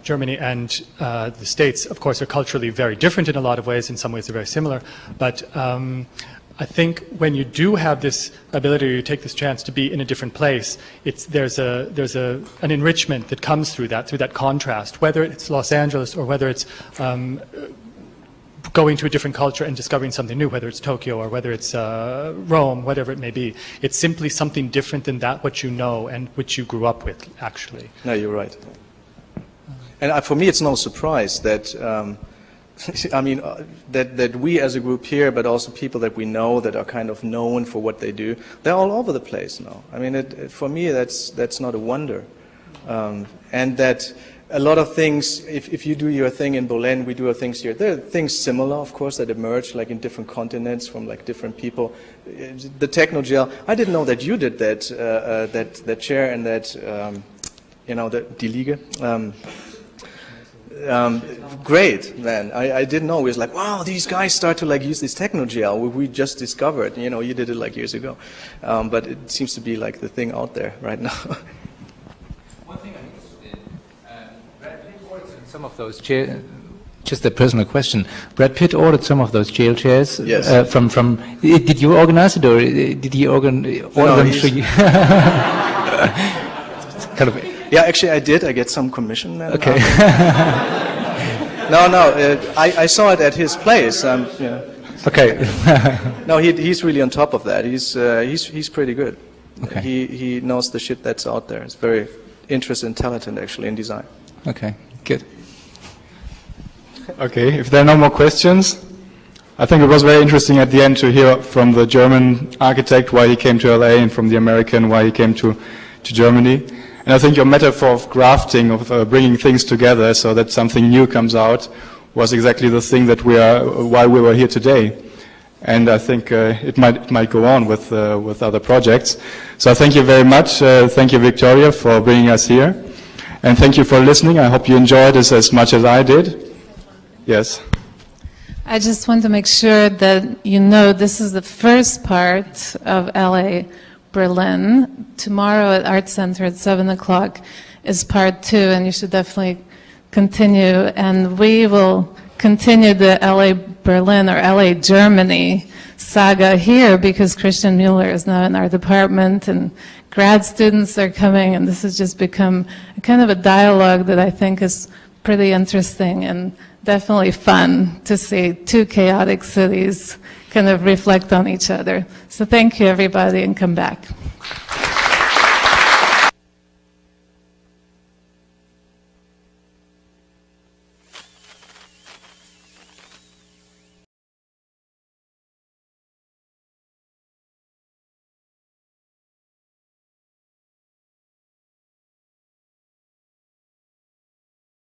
Germany and the States, of course, are culturally very different in a lot of ways. In some ways, they're very similar. But I think when you do have this ability, you take this chance to be in a different place, there's an enrichment that comes through that contrast, whether it's Los Angeles or whether it's going to a different culture and discovering something new, whether it's Tokyo or whether it's Rome, whatever it may be. It's simply something different than that what you know and which you grew up with, actually. No, you're right. And for me, it's no surprise that, I mean, that we as a group here, but also people that we know that are kind of known for what they do, they're all over the place now. I mean, for me, that's not a wonder. And that a lot of things, if you do your thing in Berlin, we do our things here. There are things similar, of course, that emerge like in different continents from like different people. The techno gel, I didn't know that you did that, that chair and that, you know, die Liege. Great, man. I didn't know. It was like, wow, these guys start to like use this techno gel we just discovered. You know, you did it like years ago. But it seems to be like the thing out there right now. One thing I'm interested in, Brad Pitt ordered some of those chairs, just a personal question. Brad Pitt ordered some of those jail chairs. Yes. From did you organize it or did he order them for you? Kind of. Yeah, actually I did. I get some commission then. Okay. No, I saw it at his place. Yeah. Okay. No, he's really on top of that. He's pretty good. Okay. He knows the shit that's out there. It's very interesting and talented actually in design. Okay, good. Okay, if there are no more questions, I think it was very interesting at the end to hear from the German architect why he came to LA and from the American why he came to Germany. And I think your metaphor of grafting, of bringing things together so that something new comes out, was exactly the thing that why we were here today. And I think it might go on with other projects. So thank you very much. Thank you, Victoria, for bringing us here. And thank you for listening. I hope you enjoyed this as much as I did. Yes. I just want to make sure that you know this is the first part of LA Berlin. Tomorrow at Art Center at 7 o'clock is part 2, and you should definitely continue. And we will continue the LA Berlin or LA Germany saga here because Christian Mueller is now in our department and grad students are coming, and this has just become a kind of a dialogue that I think is pretty interesting and definitely fun to see two chaotic cities kind of reflect on each other. So thank you, everybody, and come back.